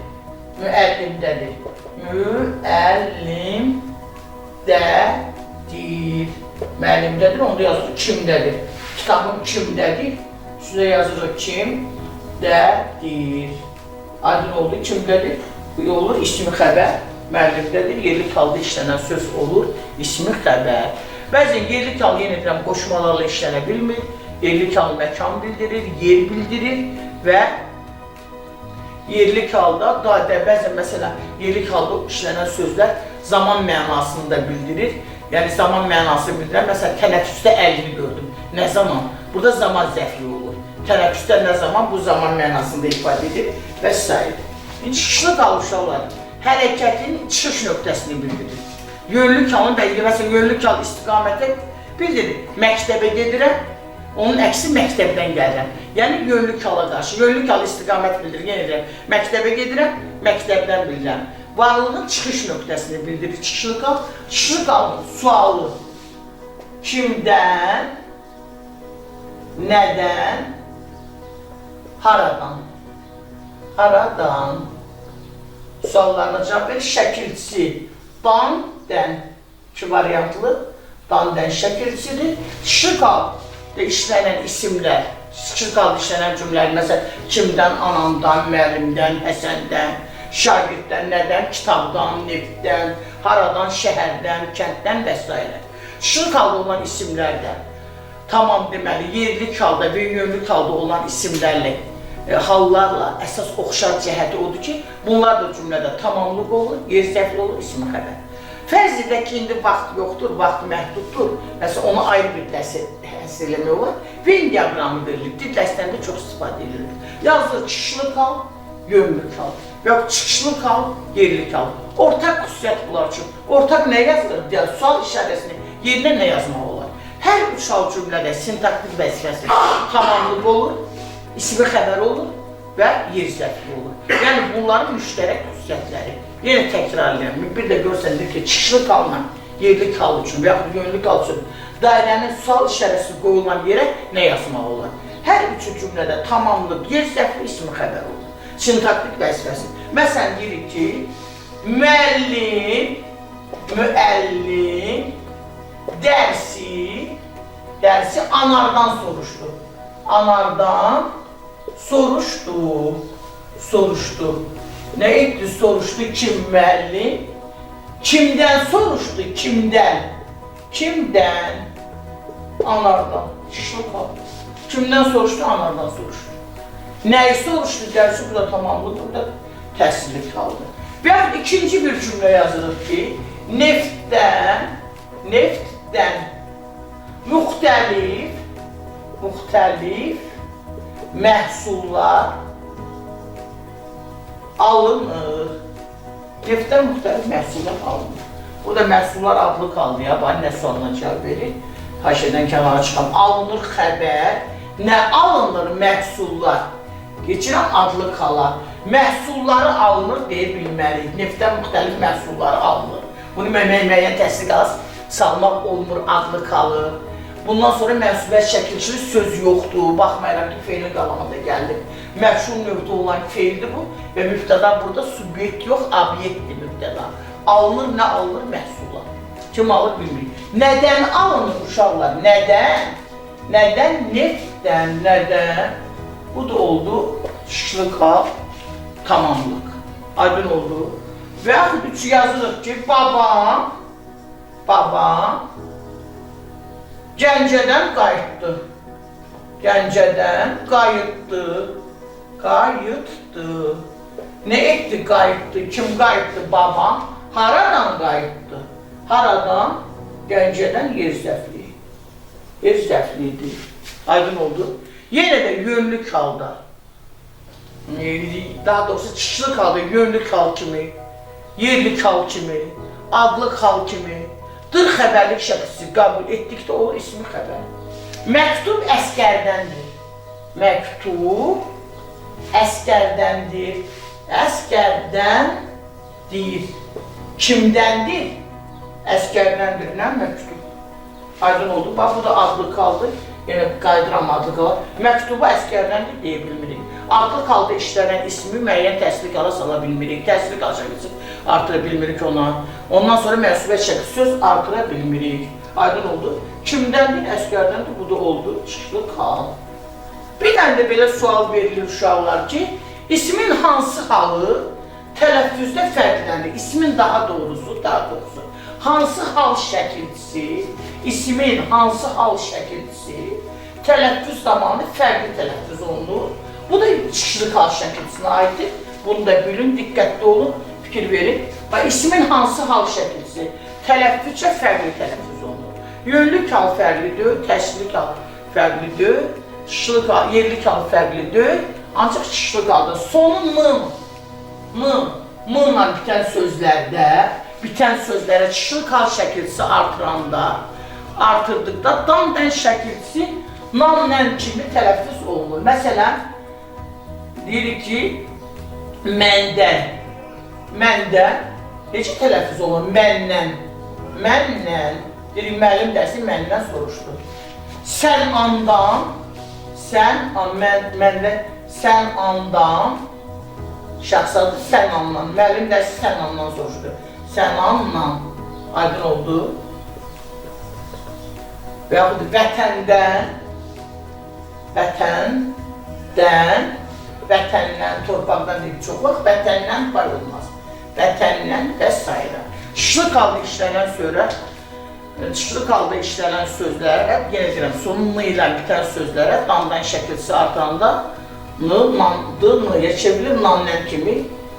Speaker 1: Müəllimdədir, onda yazılır kimdədir. Kitabın kimdədir, üstündə yazılır kimdədir. Aydın oldu, kimdədir, bu olur ismi xəbər. Müəllimdədir, yerli kalda işlənən söz olur, ismi xəbər. Bəzən yerli kal yenə deyirəm, qoşmalarla işlənə bilmir. Yerli kal məkan bildirir, yer bildirir və yerli kalda dadə, bəzən məsələn, yerli kalda işlənən sözlər zaman mənasını da bildirir. Yəni, zaman mənası bildirən, məsələn, tənəffüsdə əlini gördüm. Nə zaman? Burada zaman zərfli olur. Tənəffüsdə nə zaman? Bu zaman mənasını da ifadə edir və s. İncişli qalmışlar. hərəkətin çıxış nöqtəsini bildirir. Yönlü kalın bəlkə məsələn yönlü kal istiqaməti bildirir. Məktəbə gedirəm, onun əksi məktəbdən gəlirəm. Yəni yönlü kala qarşı, yönlü kal istiqamət bildirir. Yenə deyirəm, məktəbə gedirəm, məktəbdən bilirəm. Varlığın çıxış nöqtəsini bildirir. Çıxışlı kalın sualı kimdən, nədən, haradan? Haradan? Suallarına cavab verir. Şəkilçisi dan, dən. İki variantlı. Dan, dən şəkilçisidir. Çıxışlı kalda işlənən isimlər, çıxışlı kalda işlənən cümlələr, məsələn, kimdən, anamdan, müəllimdən, Həsəndən, şagirddən, nədən, kitabdan, neftdən, haradan, şəhərdən, kənddən və s. Çıxışlı kalda olan isimlərdə tamam deməli, yerli kalda və yönlü kalda olan isimlərlə, hallarla əsas oxşar cəhəti odur ki, bunlar da cümlədə tamamlıq olur, yer zərfli olur, ismi xəbər. Fərz edək ki, indi vaxt yoxdur, vaxt məhduddur. Məsələn, onu ayrı bir həsr eləmək olar. Venn diaqramı verilir, dil dərslərində çox istifadə edilir. Yazılır çıxışlı kal, yönlü kal. Yox, çıxışlı kal, yerli kal. Ortaq xüsusiyyət bunlar üçün. Ortaq nə yazılır? Sual işarəsini yerinə nə yazmaq olar? Hər üç hal cümlədə sintaktik vəzifəsi tamamlıq olur, ismi xəbər olur və yer zərfli olur. Yəni bunların müştərək xüsusiyyətləri. Yenə təkrarlayalım. Bir də görsəndir ki, çıxışlı kalla yerli kal üçün və yaxud yönlü kal üçün dairənin sual işarəsi qoyulan yerə nə yazmaq olar? Hər üçü cümlədə tamamlıq, yer zərfli, ismi xəbər olur. Sintaktik vəzifəsi. Məsələn, deyirik ki, müəllim, müəllim dərsi anardan soruşdu. Anardan soruşdu. Nə etdi? Soruşdu kim müəllim? Kimdən soruşdu? Kimdən? Anardan. Kimdən soruşdu? Anardan soruşdu. Nəyi soruşdu? Dərsi burada tamamlıq, burada təsirli kaldı. Və ikinci bir cümlə yazılır ki, neftdən müxtəlif məhsullar alınır. Neftdən müxtəlif məhsullar alınır. Burada məhsullar adlı kaldı ya, bana nə sualına cavab verir? Haşədən kənara çıxan alınır xəbər. Nə alınır? Məhsullar. Geçirəm adlı kala. Məhsulları alınır deyə bilməliyik. Neftdən müxtəlif məhsulları alınır. Bunu müəyyən təsdiq salmaq olmur, adlı kalır. Bundan sonra mənsubiyyət şəkilçili söz yoxdur. Baxmayaraq ki, feilin qalanında gəldi. Məşhur növdə olan feildir bu və mübtəda burada subyekt yox, obyektdir mübtəda. Alınır, nə alınır? Məhsullar. Kim alır bilmirik. Nədən alınır uşaqlar? Nədən? Neftdən, nədən? Bu da oldu çıxışlı kal, tamamlıq. Aydın oldu. Və yaxud üçü yazılır ki, babam Gəncədən qayıtdı. Qayıtdı. Nə etdi? Qayıtdı. Kim qayıtdı? Babam. Haradan qayıtdı? Haradan? Gəncədən yer zərfli. Yer zərfli idi. Aydın oldu. Yenə də yönlü kalda. Daha doğrusu çıxışlı kalda yönlü kal kimi, yerli kal kimi, adlı kal kimi, dır xəbərlik şəxsi qəbul etdikdə olur ismi xəbər. Məktub əskərdəndir. Məktub əskərdəndir. Əskərdəndir. Kimdəndir? Əskərdəndir. Nə məktub? Aydın oldu. Bax, bu da adlı kaldı. Yəni, qaydıram adlı kala. Məktubu əskərdəndir deyə bilmirik. Adlı kalda işlənən ismi müəyyən təsdiq ala sala bilmirik. Təsdiq alacaqsın, artıra bilmirik ona. Ondan sonra mənsubiyyət şəkli söz artıra bilmirik. Aydın oldu. Kimdəndir? Əskərdəndir. Bu da oldu. Çıxışlı kal. Bir dənə də belə sual verilir uşaqlar ki, ismin hansı halı tələffüzdə fərqlənir? İsmin daha doğrusu, hansı hal şəkilçisi, ismin hansı hal şəkilçisi tələffüz zamanı fərqli tələffüz olunur. Bu da çıxışlı kal şəkilçisinə aiddir. Bunu da bilin, diqqətli olun, fikir verin. İsmin hansı hal şəkilçisi tələffüzcə fərqli tələffüz olunur. Yönlü kal fərqlidir, təşkili kal fərqlidir, çıxışlı kal, yerli kal fərqlidir. Ancaq çıxışlı kalda sonu M-la bitən sözlərdə, bitən sözlərə kişilik hal şəkilçisi artırdıqda dan-dən şəkilçisi nan-nən kimi tələffüz olunur. Məsələn, deyirik ki, məndən necə tələffüz olunur? Məndən, deyirik, müəllim dərsi məndən soruşdu. Sən andan, sən andan, şəxsadı sən andan, müəllim dərsi sən andan soruşdu. Sən andan, aydın oldu. Və yaxud vətəndən, torpaqdan deyib çox vaxt, vətəndən var olmaz. Vətəndən və s. Kişilik halda işlənən sözlərə, yenə deyirəm, sonun ilə bitən sözlərə dan-dan şəkilçisi artanda n-ya çevrilir, nan-nən kimi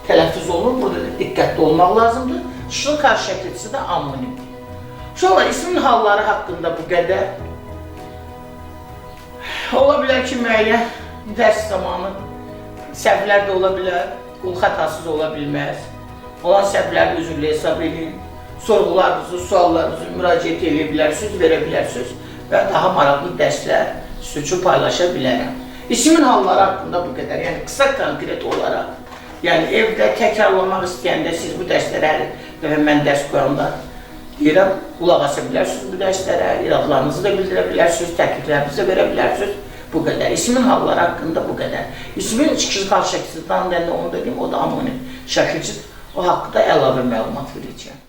Speaker 1: tələffüz olunur. Burada diqqətli olmaq lazımdır. Kişilik hal şəkilçisi də ammonimdir. Sonra ismin halları haqqında bu qədər. Ola bilər ki, müəyyən dərs zamanı səhvlər də ola bilər, qul xətasız ola bilməz. Olan səhvləri üzrlə hesab edin, sorğularınızı, suallarınızı müraciət edə bilərsiniz, verə bilərsiniz və daha maraqlı dərslər sizin üçün paylaşa bilərəm. İsmin halları haqqında bu qədər, yəni qısa konkret olaraq, yəni evdə təkrarlamaq istəyəndə siz bu dərslərə hər dəfə mən dərs qoyanda deyirəm, qulaq asa bilərsiniz bu dərslərə, iradlarınızı da bildirə bilərsiniz, təkliflərinizi də verə bilərsiniz, bu qədər. İsmin halları haqqında bu qədər. İsmin kişilik hal şəkilçisindən onu dediyim, o da ammonim şəkilçisidir. O haqqda əlavə məlumat verəcəyəm.